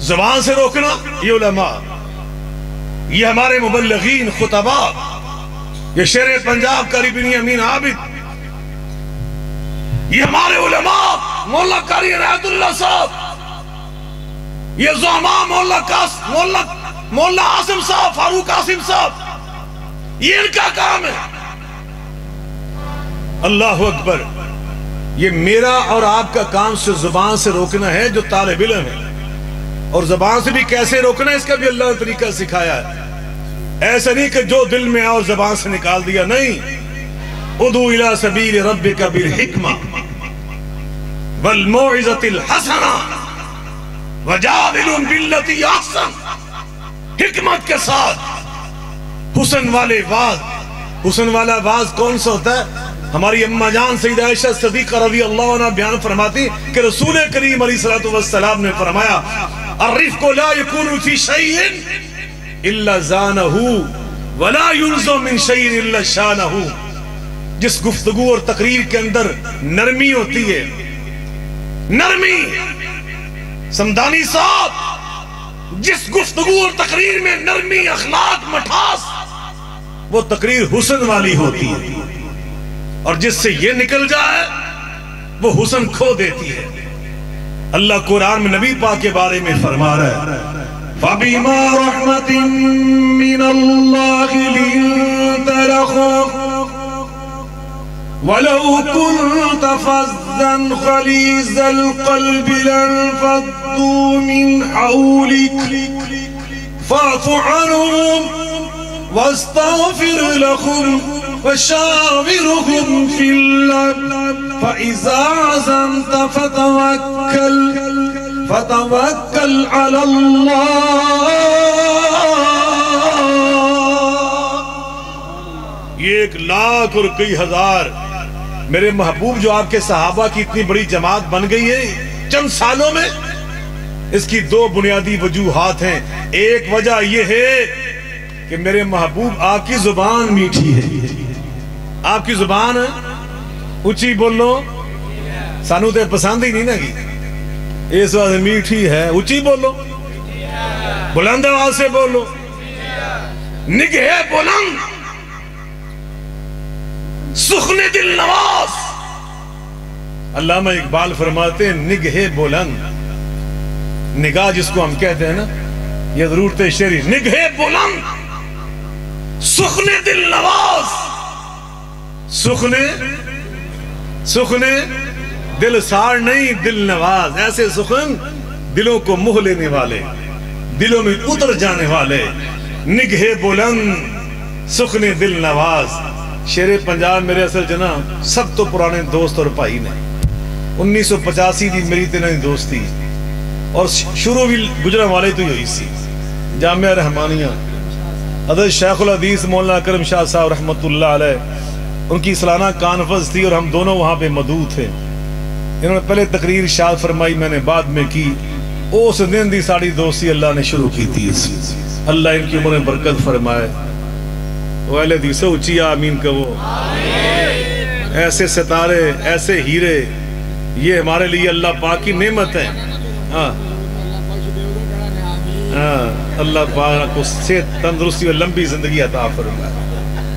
زبان سے روکنا یہ علماء، یہ ہمارے مبلغین خطباء، یہ شیر پنجاب قاری بن امین عابد، یہ ہمارے علماء مولا قاری عنایت اللہ صاحب، یہ زعماء مولا عاصم صاحب، فاروق عاصم صاحب، یہ ان کا کام ہے۔ اللہ اکبر۔ یہ میرا اور آپ کا کام سے زبان سے روکنا ہے جو طالب علم ہے، اور زبان سے بھی کیسے روکنا ہے اس کا بھی اللہ نے طریقہ سکھایا ہے۔ ایسا نہیں کہ جو دل میں اور زبان سے نکال دیا، نہیں۔ ادعو الی سبیل ربک بالحکمہ والموعظۃ الحسنہ وجادلہم باللتی احسن، حکمت کے ساتھ حسن والے واز۔ حسن والا واز کون سا ہوتا ہے؟ ہماری اماں جان سیدہ عائشہ صدیقہ رضی اللہ عنہ بیان فرماتی کہ رسول کریم علیہ السلام نے فرمایا الرفق لا يكون في شيء الا زانه ولا ينزع من شيء الا شانه۔ جس گفتگو اور تقریر کے اندر نرمی ہوتی ہے، نرمی، سمدانی صاحب، جس گفتگو اور تقریر میں نرمی، اخلاق، مٹھاس، وہ تقریر حسن والی ہوتی ہے، اور جس سے یہ نکل جائے وہ حسن کھو دیتی ہے۔ اللہ قرآن میں نبی پاک کے بارے میں فرما رہا ہے فَبِمَا رَحْمَةٍ مِّنَ اللَّهِ لِنْتَ لَهُمْ وَلَوْ كُنْتَ فَظًّا غَلِيظَ الْقَلْبِ لَانفَضُّوا مِنْ حَوْلِكَ فَاعْفُ عَنْهُمْ وَاسْتَغْفِرْ لَهُمْ وَشَاوِرْهُمْ فِي الْأَمْرِ فَإِذَا عَزَمْتَ فَتَوَكَّلْ عَلَى اللَّهِ۔ یہ 1,00,000 اور کئی ہزار میرے محبوب جو آپ کے صحابہ کی اتنی بڑی جماعت بن گئی ہے چند سالوں میں، اس کی 2 بنیادی وجوہات ہیں۔ ایک وجہ یہ ہے کہ میرے محبوب آپ کی زبان میٹھی ہے، آپ کی زبان اچھی بولو، سانو تے پسند ہی نہیں نا کی، اس واسطے میٹھی ہے، اچھی بولو، بلند آواز سے بولو، نگہ بلند، سخن دل نواز۔ علامہ اقبال فرماتے ہیں نگہ بلند، نگاہ جس کو ہم کہتے ہیں نا، یہ ضرورت شعری، نگہ بلند، سخن دل نواز، سخن دل سار نہیں، دل نواز، ایسے سخن دلوں کو موہ لینے والے، دلوں میں اتر جانے والے، نگہ بلند، سخن دل نواز۔ شیر پنجاب میرے اصل جنا سب تو پرانے دوست اور بھائی نے، 1985 دی میری تینا دوستی، اور شروع بھی گجرہ والے تو ہی ہوئی سی۔ جامعہ رحمانیہ، حضرت شیخ الحدیث مولانا کرم شاہ صاحب رحمت اللہ علیہ، ان کی سالانہ کانفرنس تھی اور ہم دونوں وہاں پہ موجود تھے۔ انہوں نے پہلے تقریر ارشاد فرمائی، میں نے بعد میں کی۔ اس دن دی ساڑی دوستی اللہ نے شروع کی تھی۔ اللہ ان کی عمر میں برکت فرمائے۔ وہ اہل حدیث اچھی آمین کہو۔ ایسے ستارے، ایسے ہیرے، یہ ہمارے لیے اللہ پاک کی نعمت ہے۔ اللہ پاک کو صحت، تندرستی اور لمبی زندگی عطا فرمائے۔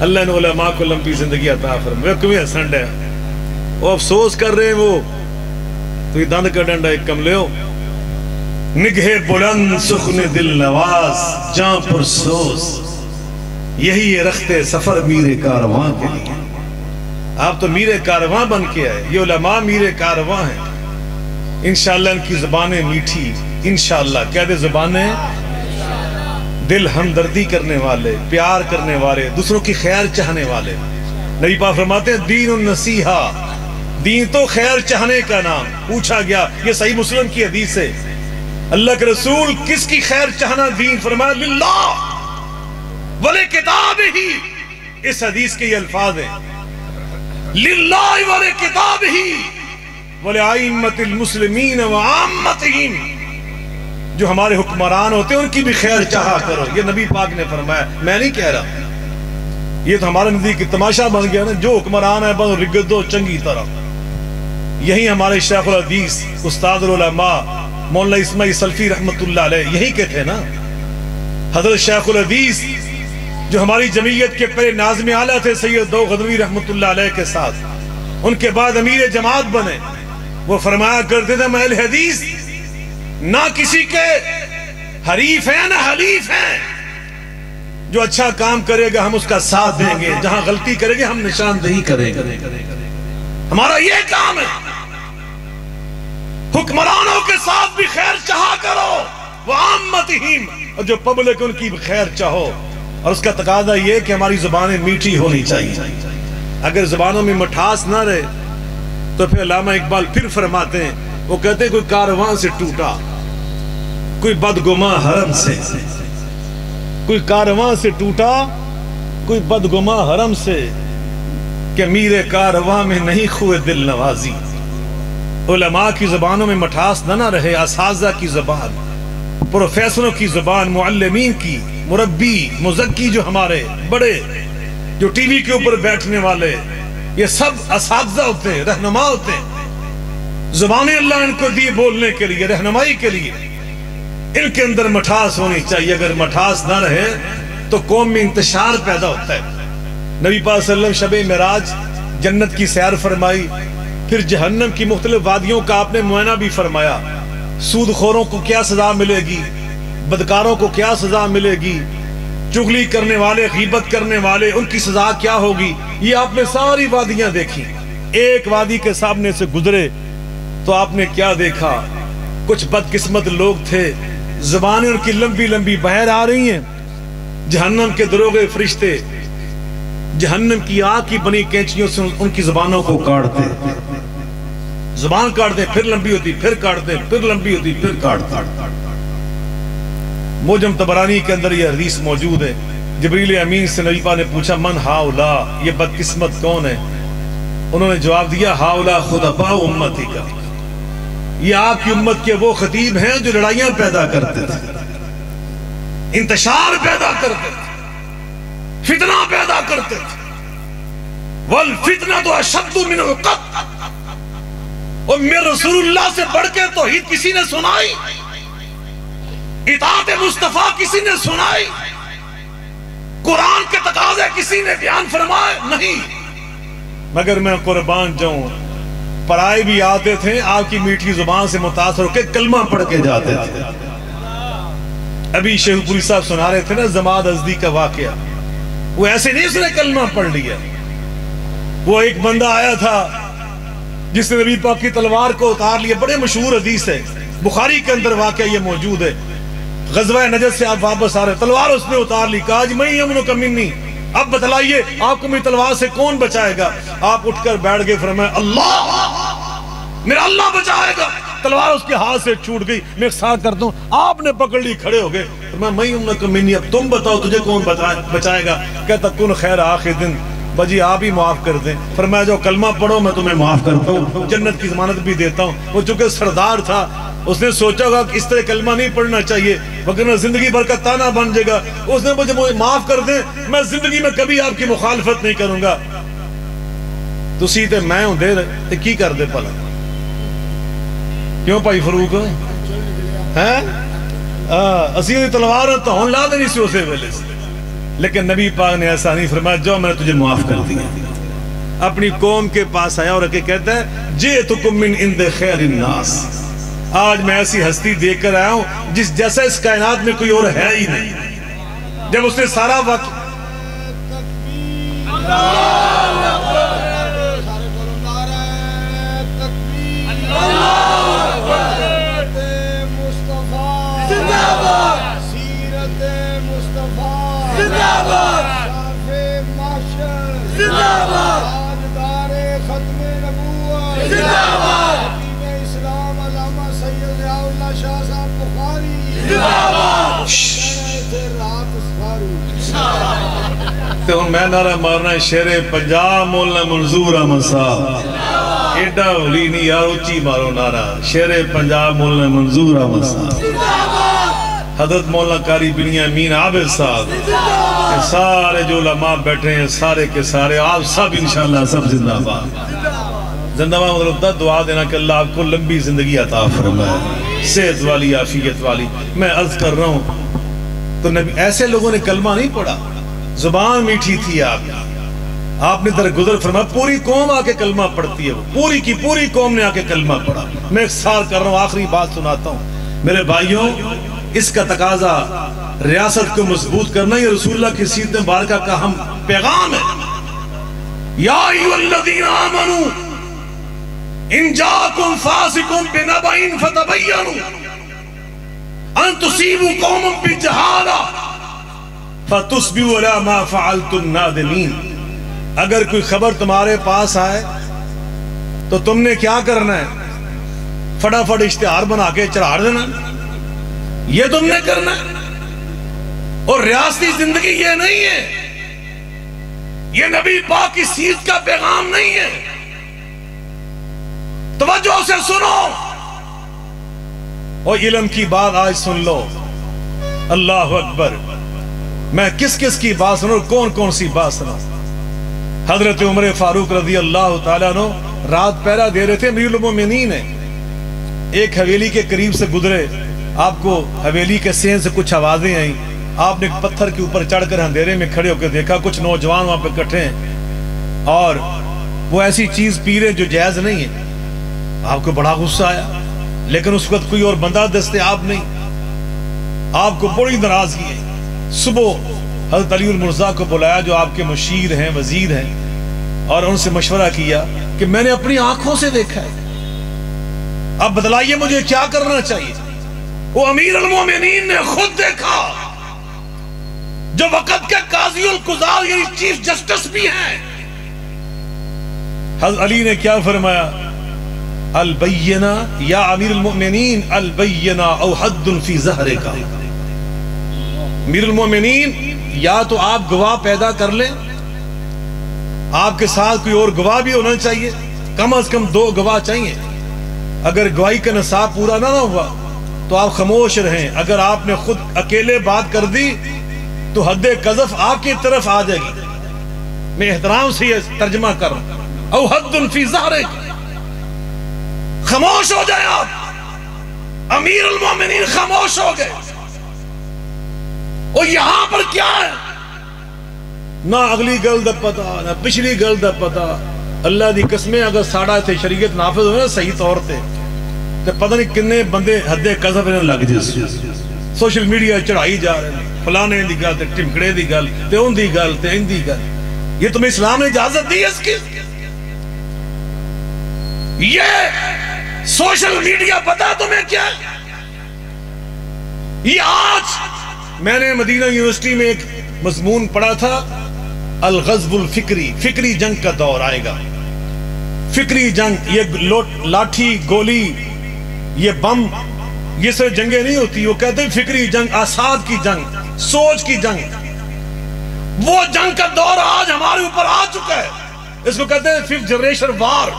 اللہ نے علماء کو لمبی زندگی عطا فرمائے۔ کیوں ہسنڈ ہے وہ افسوس کر رہے ہیں، وہ تو یہ دند کا ڈنڈا ایک کملے ہو نگہ بلند سخن دل نواز جاں پرسوز یہی ہے رخت سفر میر کارواں کے لیے. آپ تو میر کارواں بن کے آئے. یہ علماء میر کارواں ہیں. انشاءاللہ ان کی زبانیں میٹھی, انشاءاللہ کہہ دے زبانیں دل ہمدردی کرنے والے, پیار کرنے والے, دوسروں کی خیر چاہنے والے. نبی پاک فرماتے ہیں دین النصیحہ, دین تو خیر چاہنے کا نام. پوچھا گیا, یہ صحیح مسلم کی حدیث ہے, اللہ کے رسول کس کی خیر چاہنا دین؟ فرمایا للہ ولی کتاب ہی. اس حدیث کے یہ الفاظ ہیں للہ ولی کتاب ہی ولی ائمۃ المسلمین وعامتہم. جو ہمارے حکمران ہوتے ہیں ان کی بھی خیر چاہا کرو. یہ نبی پاک نے فرمایا, میں نہیں کہہ رہا. یہ تو ہمارے نزدیک تماشا بن گیا نا, جو حکمران ہے بس رگت دو چنگی طرح. یہی ہمارے شیخ الحدیث استاد العلماء مولانا اسماعیل سلفی رحمت اللہ علیہ یہی کے تھے نا. حضرت شیخ الحدیث جو ہماری جمعیت کے پہلے ناظم اعلیٰ تھے سید دو غدوی رحمت اللہ علیہ کے ساتھ, ان کے بعد امیر جماعت بنے. وہ فرمایا کرتے تھے میں اہل حدیث نہ کسی کے حریف ہیں نہ حلیف ہیں. جو اچھا کام کرے گا ہم اس کا ساتھ دیں گے, جہاں غلطی کرے گے ہم نشاندہی کریں گے. ہمارا یہ کام ہے. حکمرانوں کے ساتھ بھی خیر چاہا کرو وعامتہم, اور جو پبلک ان کی بھی خیر چاہو. اور اس کا تقاضا یہ کہ ہماری زبانیں میٹھی ہونی چاہیے. اگر زبانوں میں مٹھاس نہ رہے تو پھر علامہ اقبال پھر فرماتے ہیں, وہ کہتے ہیں کوئی کارواں سے ٹوٹا, کوئی بدگماں حرم سے. کوئی کارواں سے ٹوٹا, کوئی بدگماں حرم سے, کہ میر کارواں میں نہیں خوئے دل نوازی. علماء کی زبانوں میں مٹھاس نہ رہے, اساتذہ کی زبان, پروفیسروں کی زبان, معلمین کی, مربی مزکی جو ہمارے بڑے جو ٹی وی کے اوپر بیٹھنے والے, یہ سب اساتذہ ہوتے ہیں, رہنما ہوتے ہیں. زبانیں اللہ ان کو دی بولنے کے لیے, رہنمائی کے لیے. ان کے اندر مٹھاس ہونی چاہیے. اگر مٹھاس نہ رہے تو قوم میں انتشار پیدا ہوتا ہے. نبی پاک صلی اللہ علیہ وسلم شب معراج جنت کی سیر فرمائی, پھر جہنم کی مختلف وادیوں کا آپ نے معائنہ بھی فرمایا. سود خوروں کو کیا سزا ملے گی, بدکاروں کو کیا سزا ملے گی, چغلی کرنے والے, غیبت کرنے والے, ان کی سزا کیا ہوگی. یہ آپ نے ساری وادیاں دیکھی. ایک وادی کے سامنے سے گزرے تو آپ نے کیا دیکھا, کچھ بدقسمت لوگ تھے, زبانیں ان کی لمبی لمبی باہر آ رہی ہیں. جہنم کے دروغے فرشتے جہنم کی آگ کی بنی کینچیوں سے ان کی زبانوں کو کاٹتے. زبان کاٹتے, پھر لمبی ہوتی, پھر کاٹتے, پھر لمبی ہوتی, پھر کاٹتے. موجم طبرانی کے اندر یہ حدیث موجود ہے. جبریل امین سے نبی پاک نے پوچھا من ہاؤلا, یہ بدقسمت کون ہے؟ انہوں نے جواب دیا ہاؤلا خطباء امتی کا, یہ آپ کی امت کے وہ خطیب ہیں جو لڑائیاں پیدا کرتے تھے, انتشار پیدا کرتے تھے, فتنہ پیدا کرتے تھے. والفتنہ تو اشد من القتل, اور میرے رسول اللہ سے بڑھ کے توحید کسی نے سنائی, اطاعت مصطفیٰ کسی نے سنائی, قرآن کے تقاضے کسی نے بیان فرمائے نہیں. مگر میں قربان جاؤں, پرائے بھی آتے تھے آپ کی میٹھی زبان سے متاثر ہو کے کلمہ پڑھ کے جاتے تھے. ابھی شیخ پوری صاحب سنا رہے تھے نا زماد ازدی کا واقعہ, وہ ایسے نہیں اس نے کلمہ پڑھ لیا. وہ ایک بندہ آیا تھا جس نے نبی پاک کی تلوار کو اتار لیا. بڑے مشہور حدیث ہے, بخاری کے اندر واقعہ یہ موجود ہے. غزوہ نجد سے آپ واپس آ رہے, تلوار اس نے اتار لی. کہا جی میں امن کا منی, اب بتلائیے آپ کو میری تلوار سے کون بچائے گا؟ آپ اٹھ کر بیٹھ گئے, فرمایا اللہ, میرا اللہ بچائے گا. تلوار اس کے ہاتھ سے چھوٹ گئی. میں ایک ساتھ کرتا ہوں, آپ نے پکڑ لی, کھڑے ہو گئے. میں امن کا منی, اب تم بتاؤ تجھے کون بچائے گا؟ کہتا کن خیر آخر دن, بجی آپ ہی معاف کر دیں. فرمایا جو کلمہ پڑھو میں تمہیں معاف کرتا ہوں, جنت کی ضمانت بھی دیتا ہوں. وہ چونکہ سردار تھا, اس نے سوچا ہوگا کہ اس طرح کلمہ نہیں پڑھنا چاہیے وگرنہ زندگی بھر کا تانا بن جائے گا. اس نے مجھے معاف کر دیں, میں زندگی میں کبھی آپ کی مخالفت نہیں کروں گا. تو سیتے میں ہوں دے رہے کی کر دے پلا, کیوں بھائی فاروق ہیں اسی تلوار تو ہوں لا دینی سی اسے ویلے سے. لیکن نبی پاک نے ایسا نہیں فرمایا, جو میں نے تجھے معاف کر دیا. اپنی قوم کے پاس آیا اور کہتا ہے جئتکم من عند خیر الناس، آج میں ایسی ہستی دیکھ کر آیا ہوں جس جیسا اس کائنات میں کوئی اور ہے ہی نہیں۔ جب اس نے سارا وقت تو میں نعرہ مارنا ہے شیر پنجاب مولانا منظور احمد صاحب، ایڈا ہولی نہیں یار، اچھی مارو نعرہ شیر پنجاب مولانا منظور احمد صاحب، حضرت مولانا قاری بنیامین عابد صاحب، سارے جو علماء بیٹھے ہیں سارے کے سارے آپ سب انشاءاللہ سب زندہ باد۔ زندہ باد مطلب دا دعا دینا کہ اللہ آپ کو لمبی زندگی عطا فرمائے، صحت والی عافیت والی۔ میں عرض کر رہا ہوں تو نبی ایسے لوگوں نے کلمہ نہیں پڑھا، زبان میٹھی تھی آپ نے در گزر فرمایا پوری قوم آ کے کلمہ پڑھتی ہے، پوری کی پوری قوم نے آ کے کلمہ پڑھا۔ میں ایک سال کر رہا ہوں، آخری بات سناتا ہوں میرے بھائیوں، اس کا تقاضا ریاست کو مضبوط کرنا، یہ رسول اللہ کی سیرت مبارکہ کا ہم پیغام ہے۔ یا ایھا الذین آمنوا ان جاءکم فاسق بنبأ فتبینوا ان تصیبوا قوما بجہالہ فتصبحوا علی ما فعلتم نادمین۔ اگر کوئی خبر تمہارے پاس آئے تو تم نے کیا کرنا ہے؟ فٹافٹ اشتہار بنا کے چڑھا دینا، یہ تم نے کرنا ہے۔ اور ریاستی زندگی یہ نہیں ہے، یہ نبی پاک کی سیرت کا پیغام نہیں ہے۔ توجہ سے سنو اور علم کی بات آج سن لو۔ اللہ اکبر، میں کس کس کی بات سنوں، کون کون سی بات سنوں؟ حضرت عمر فاروق رضی اللہ تعالیٰ عنہ رات پہرا دے رہے تھے، امیر المومنین ہیں، ایک حویلی کے قریب سے گزرے، آپ کو حویلی کے سین سے کچھ آوازیں آئیں، آپ نے ایک پتھر کے اوپر چڑھ کر اندھیرے میں کھڑے ہو کے دیکھا کچھ نوجوان وہاں پہ اکٹھے ہیں اور وہ ایسی چیز پی رہے جو جائز نہیں ہے۔ آپ کو بڑا غصہ آیا، لیکن اس وقت کوئی اور بندہ دستیاب نہیں، آپ کو بڑی ناراضگی ہے۔ صبح حضرت علی المرزا کو بلایا جو آپ کے مشیر ہیں، وزیر ہیں، اور ان سے مشورہ کیا کہ میں نے اپنی آنکھوں سے دیکھا ہے، اب بتلائیے مجھے کیا کرنا چاہیے۔ وہ امیر المومنین نے خود دیکھا، جو وقت کے قاضی القضاء یعنی چیف جسٹس بھی ہیں۔ حضرت علی نے کیا فرمایا؟ البینہ یا امیر المؤمنین، البینہ او حد فی ظہرک۔ امیر المؤمنین، یا تو آپ گواہ پیدا کر لیں، آپ کے ساتھ کوئی اور گواہ بھی ہونا چاہیے، کم از کم 2 گواہ چاہیے۔ اگر گواہی کا نصاب پورا نہ ہوا تو آپ خاموش رہیں، اگر آپ نے خود اکیلے بات کر دی تو حد قذف آپ کی طرف آ جائے گی۔ میں احترام سے یہ ترجمہ کر رہا ہوں، او حد فی ظہرک، خاموش ہو جائیں آپ۔ امیر المومنین خاموش ہو گئے۔ اور یہاں پر کیا ہے؟ نہ اگلی گل دا پتا، نہ پچھلی گل دا پتا۔ اللہ دی قسمیں اگر ساڑا تھے شریعت نافذ ہوئے نا صحیح طور تے تو پتہ نہیں کنے بندے حد قذف انہیں لگ جس سوشل میڈیا چڑھائی جا رہے ہیں، فلانے دی گل تے ٹمکڑے دی گل تے ان دی گل تے ان دی گل۔ یہ تمہیں اسلام نے اجازت دی ہے اس کی؟ یہ سوشل میڈیا پتا تمہیں کیا ہے؟ یہ آج میں نے مدینہ یونیورسٹی میں ایک مضمون پڑھا تھا، الغزو الفکری، فکری جنگ کا دور آئے گا۔ فکری جنگ، یہ لاٹھی گولی یہ بم یہ صرف جنگیں نہیں ہوتی، وہ کہتے ہیں فکری جنگ، آساد کی جنگ، سوچ کی جنگ۔ وہ جنگ کا دور آج ہمارے اوپر آ چکا ہے، اس کو کہتے ہیں 5th جنریشن وار۔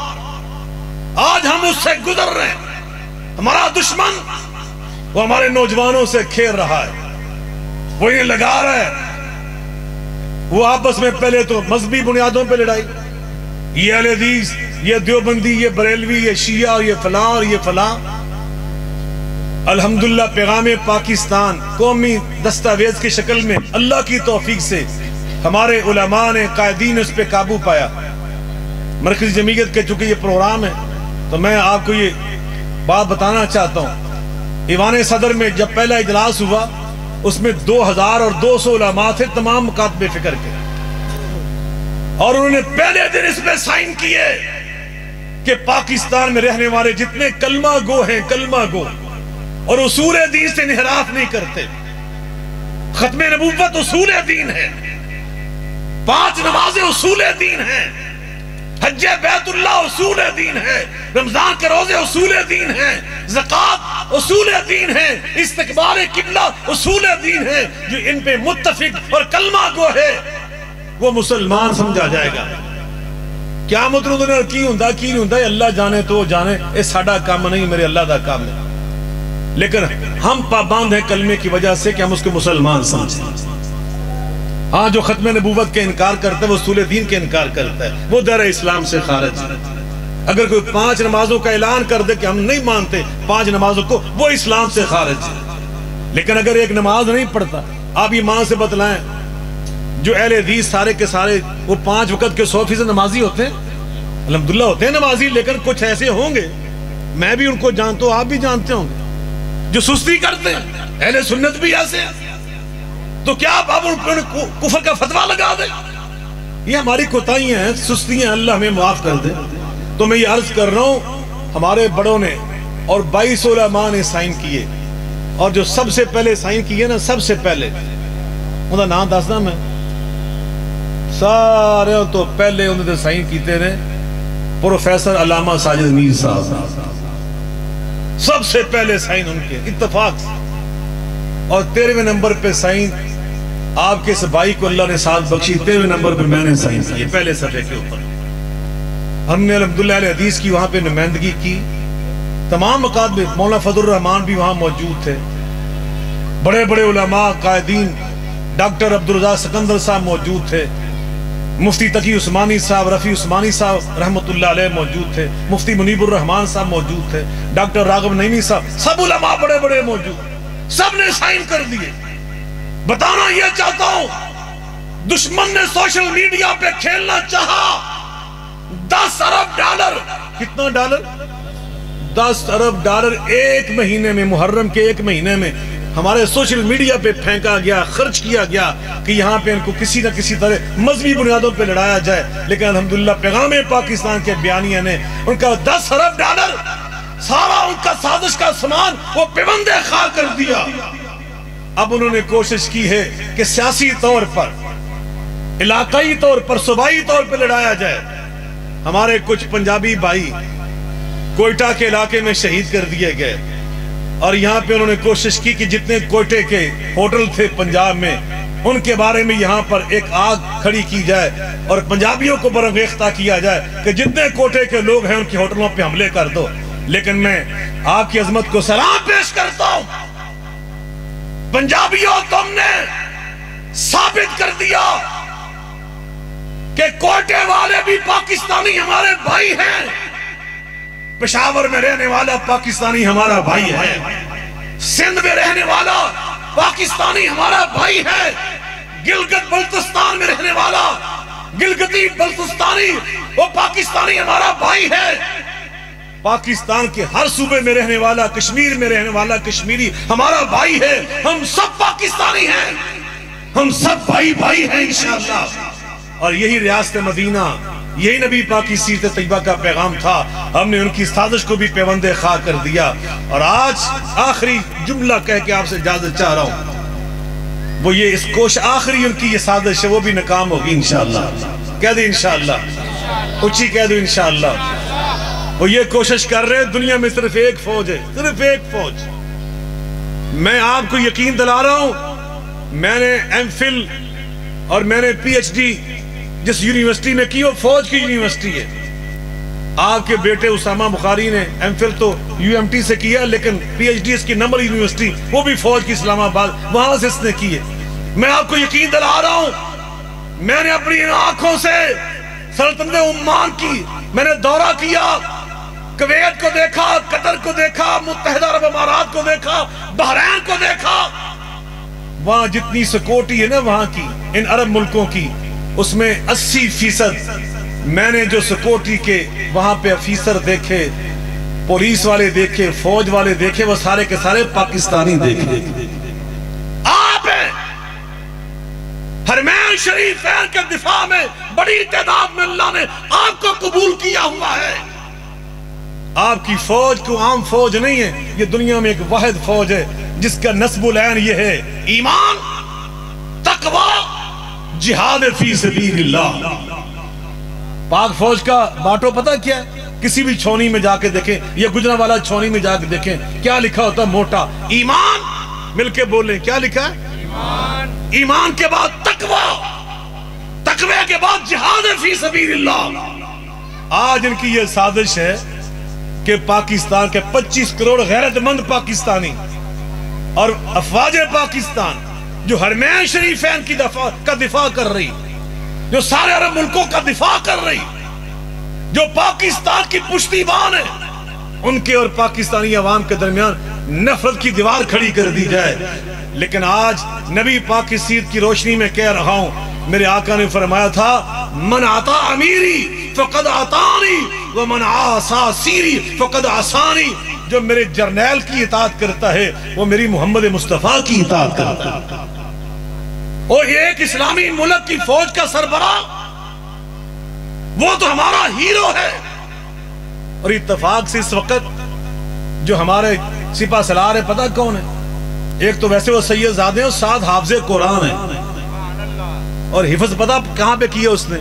آج ہم اس سے گزر رہے ہیں۔ ہمارا دشمن وہ ہمارے نوجوانوں سے کھیل رہا ہے، وہ انہیں لگا رہا ہے۔ وہ آپس میں پہلے تو مذہبی بنیادوں پہ لڑائی، یہ اہل حدیث، یہ دیوبندی، یہ بریلوی، یہ شیعہ، یہ فلاں اور یہ فلاں۔ الحمدللہ پیغام پاکستان قومی دستاویز کی شکل میں اللہ کی توفیق سے ہمارے علماء نے، قائدین اس پہ قابو پایا۔ مرکزی جمعیت کے چونکہ یہ پروگرام ہے تو میں آپ کو یہ بات بتانا چاہتا ہوں، ایوان صدر میں جب پہلا اجلاس ہوا اس میں 2200 علماء تھے تمام مکاتب فکر کے، اور انہوں نے پہلے دن اس میں سائن کیے کہ پاکستان میں رہنے والے جتنے کلمہ گو ہیں، کلمہ گو اور اصول دین سے انحراف نہیں کرتے، ختم نبوت اصول دین ہے، 5 نمازیں اصول دین ہیں، حج بیت اللہ اصول دین ہے، رمضان کے روزے اصول دین ہیں، زکوٰۃ اصول دین ہے، استقبال قبلہ اصول دین ہے۔ جو ان پہ متفق اور کلمہ گو ہے وہ مسلمان سمجھا جائے گا۔ کیا مطلب کی نہیں ہوں اللہ جانے تو جانے، یہ ساڈا کام نہیں، میرے اللہ دا کام ہے، لیکن ہم پابند ہیں کلمے کی وجہ سے کہ ہم اس کو مسلمان سمجھیں۔ ہاں جو ختم نبوت کے انکار کرتا ہے وہ اصول دین کے انکار کرتا ہے، وہ دائرہ اسلام سے خارج ہے۔ اگر کوئی 5 نمازوں کا اعلان کر دے کہ ہم نہیں مانتے 5 نمازوں کو، وہ اسلام سے خارج ہے۔ لیکن اگر ایک نماز نہیں پڑھتا، آپ ایمان سے بتلائیں جو اہل حدیث سارے کے سارے وہ 5 وقت کے 100% نمازی ہوتے ہیں، الحمدللہ ہوتے ہیں نمازی، لیکن کچھ ایسے ہوں گے، میں بھی ان کو جانتا ہوں، آپ بھی جانتے ہوں گے، جو سستی کرتے ہیں۔ اہل سنت بھی ایسے ہیں، تو کیا آپ ان کو کفر کا فتویٰ لگا دیں؟ یہ ہماری کوتاہیاں ہیں، سستیاں، اللہ ہمیں معاف کر دے۔ تو میں یہ عرض کر رہا ہوں، ہمارے بڑوں نے اور 22 علماء نے سائن کیے، اور جو سب سے پہلے سائن کیے نا، سب سے پہلے ان کا نام دسنا میں، سارے تو پہلے انہوں نے سائن کیتے نے پروفیسر علامہ ساجد میر صاحب، سب سے پہلے سائن ان کے اتفاق سے۔ اور 13ویں نمبر پہ سائن آپ کے اس بھائی کو اللہ نے ساتھ بخشی، 13ویں نمبر پہ میں نے سائن کیے پہلے صفحے کے اوپر۔ ہم نے الحمدللہ علیہ حدیث کی وہاں پہ نمائندگی کی، تمام مکاتب، مولانا فضل الرحمان بھی وہاں موجود تھے، بڑے بڑے علماء قائدین، ڈاکٹر عبدالرزاق سکندر صاحب موجود تھے، مفتی تقی عثمانی صاحب، رفیع عثمانی صاحب رحمت اللہ علیہ موجود تھے، مفتی منیب الرحمان صاحب موجود تھے، ڈاکٹر راغب نعیمی صاحب، سب علماء بڑے بڑے موجود، سب نے سائن کر دیے۔ بتانا یہ چاہتا ہوں، دشمن نے سوشل میڈیا پہ کھیلنا چاہا، 10 ارب ڈالر، کتنا ڈالر؟ 10 ارب ڈالر ایک مہینے میں، محرم کے ایک مہینے میں ہمارے سوشل میڈیا پہ پھینکا گیا، خرچ کیا گیا کہ یہاں پہ ان کو کسی نہ کسی طرح مذہبی بنیادوں پہ لڑایا جائے، لیکن الحمدللہ پیغام پاکستان کے بیانیہ نے ان کا 10 ارب ڈالر سارا ان کا سازش کا سامان وہ پیوندے خواہ کر دیا۔ اب انہوں نے کوشش کی ہے کہ سیاسی طور پر، علاقائی طور پر، صوبائی طور پر لڑایا جائے۔ ہمارے کچھ پنجابی بھائی کوئٹہ کے علاقے میں شہید کر دیے گئے، اور یہاں پہ انہوں نے کوشش کی کہ جتنے کوئٹے کے ہوٹل تھے پنجاب میں ان کے بارے میں یہاں پر ایک آگ کھڑی کی جائے اور پنجابیوں کو برانگیختہ کیا جائے کہ جتنے کوئٹے کے لوگ ہیں ان کے ہوٹلوں پہ حملے کر دو۔ لیکن میں آپ کی عظمت کو سلام پیش کرتا ہوں، پنجابیوں تم نے ثابت کر دیا کہ کوئٹے والے بھی پاکستانی ہمارے بھائی ہیں، پشاور میں رہنے والا پاکستانی ہمارا بھائی ہے، سندھ میں رہنے والا پاکستانی ہمارا بھائی ہے، گلگت بلتستان میں رہنے والا گلگتی بلتستانی وہ پاکستانی ہمارا بھائی ہے، پاکستان کے ہر صوبے میں رہنے والا، کشمیر میں رہنے والا کشمیری ہمارا بھائی ہے، ہم سب پاکستانی ہیں، ہم سب بھائی بھائی ہیں انشاءاللہ۔ اور یہی ریاست مدینہ، یہی نبی پاک کی سیرت طیبہ کا پیغام تھا، ہم نے ان کی سازش کو بھی پیوندے خواہ کر دیا۔ اور آج آخری جملہ کہہ کے آپ سے اجازت چاہ رہا ہوں، وہ یہ اس کوش آخری ان کی یہ سازش ہے وہ بھی ناکام ہوگی انشاءاللہ۔ کہہ دیں انشاءاللہ، اچھی کہہ دیں انشاءاللہ۔ وہ یہ کوشش کر رہے ہیں، دنیا میں صرف ایک فوج ہے، صرف ایک فوج۔ میں آپ کو یقین دلا رہا ہوں، میں نے ایم فل اور میں نے پی ایچ ڈی جس یونیورسٹی میں کی وہ فوج کی یونیورسٹی ہے۔ آپ کے بیٹے اسامہ بخاری نے ایم فل تو یو ایم ٹی سے کیا، لیکن پی ایچ ڈی اس کی نمبر یونیورسٹی وہ بھی فوج کی اسلام آباد، وہاں سے اس نے کی ہے۔ میں آپ کو یقین دلا رہا ہوں، میں نے اپنی ان آنکھوں سے سلطنت عمان کی میں نے دورہ کیا، کویت کو دیکھا، قطر کو دیکھا، متحدہ عرب امارات کو دیکھا، بحرین کو دیکھا، وہاں جتنی سیکورٹی ہے نا وہاں کی ان عرب ملکوں کی، اس میں 80% میں نے جو سیکورٹی کے وہاں پہ افیسر دیکھے، پولیس والے دیکھے، فوج والے دیکھے، وہ سارے کے سارے پاکستانی دیکھے۔ آپ ہیں حرمین شریفین کے دفاع میں بڑی تعداد میں اللہ نے آپ کو قبول کیا ہوا ہے۔ آپ کی فوج کو عام فوج نہیں ہے، یہ دنیا میں ایک واحد فوج ہے جس کا نسب العین یہ ہے ایمان، تقوی، جہاد فی سبیل اللہ۔ پاک فوج کا باٹو پتہ کیا ہے؟ کسی بھی چھونی میں جا کے دیکھیں، یہ گجرانوالہ چھونی میں جا کے دیکھیں، کیا لکھا ہوتا ہے؟ موٹا ایمان۔ مل کے بولیں، کیا لکھا ہے؟ ایمان۔ ایمان کے بعد تقوی، تقوی کے بعد جہاد فی سبیل اللہ۔ آج ان کی یہ سازش ہے کہ پاکستان کے 25 کروڑ غیرت مند پاکستانی اور افواج پاکستان جو حرمین شریفین کا دفاع کر رہی، جو سارے عرب ملکوں کا دفاع کر رہی، جو پاکستان کی پشتیبان ہے، ان کے اور پاکستانی عوام کے درمیان نفرت کی دیوار کھڑی کر دی جائے۔ لیکن آج نبی پاک کی سیرت کی روشنی میں کہہ رہا ہوں، میرے آقا نے فرمایا تھا من عطا امیری فقد عطانی ومن عاصا سیری فقد عصانی۔ جو میرے جرنیل کی اطاعت کرتا ہے وہ میری محمد مصطفیٰ کی اطاعت کرتا ہے۔ اور ایک اسلامی ملک کی فوج کا سربراہ، وہ تو ہمارا ہیرو ہے۔ اور اتفاق سے اس وقت جو ہمارے سپہ سالار ہے، پتہ کون ہے؟ ایک تو ویسے وہ سید زادے ہیں اور ساتھ حافظ قرآن ہیں، اور حفظ پتہ کہاں پہ کیا اس نے؟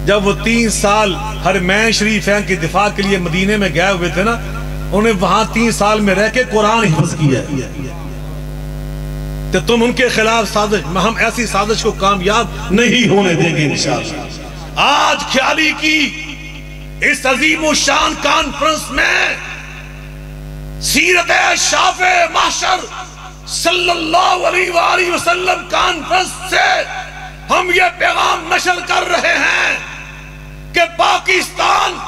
جب وہ 3 سال حرمین شریفین کی دفاع کے لیے مدینے میں گئے ہوئے تھے نا، انہیں وہاں 3 سال میں رہ کے قرآن حفظ کیا ہے۔ تو تم ان کے خلاف سازش، ہم ایسی سازش کو کامیاب نہیں ہونے دیں گے انشاءاللہ۔ آج خیالی کی اس عظیم و شان کانفرنس میں سیرت شافع محشر صلی اللہ علیہ وآلہ وسلم کانفرنس سے ہم یہ پیغام نشر کر رہے ہیں کہ پاکستان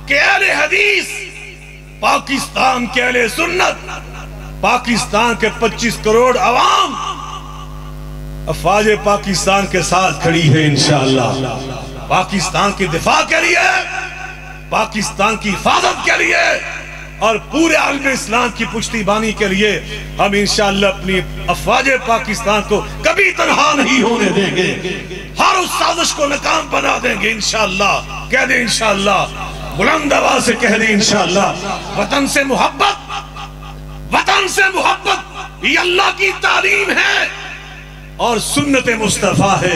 کے اہل حدیث، پاکستان کے اہل سنت، پاکستان کے 25 کروڑ عوام افواج پاکستان کے ساتھ کھڑی ہے انشاءاللہ۔ پاکستان کی دفاع کے لیے، پاکستان کی حفاظت کے لیے اور پورے عالم اسلام کی پشتیبانی کے لیے ہم انشاءاللہ اپنی افواج پاکستان کو کبھی تنہا نہیں ہونے دیں گے۔ ہر اس سازش کو ناکام بنا دیں گے انشاءاللہ۔ کہہ دیں انشاءاللہ، بلند آواز سے کہہ دیں انشاءاللہ۔ وطن سے محبت، وطن سے محبت یہ اللہ کی تعلیم ہے اور سنت مصطفیٰ ہے،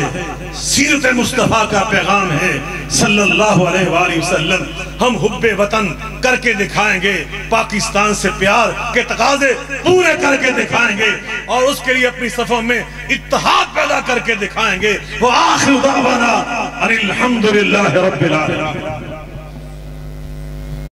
سیرت مصطفیٰ کا پیغام ہے صلی اللہ علیہ وآلہ وسلم۔ ہم حب وطن کر کے دکھائیں گے، پاکستان سے پیار کے تقاضے پورے کر کے دکھائیں گے اور اس کے لیے اپنی صفوں میں اتحاد پیدا کر کے دکھائیں گے۔ وآخر دعوانا ان الحمدللہ رب العالمین۔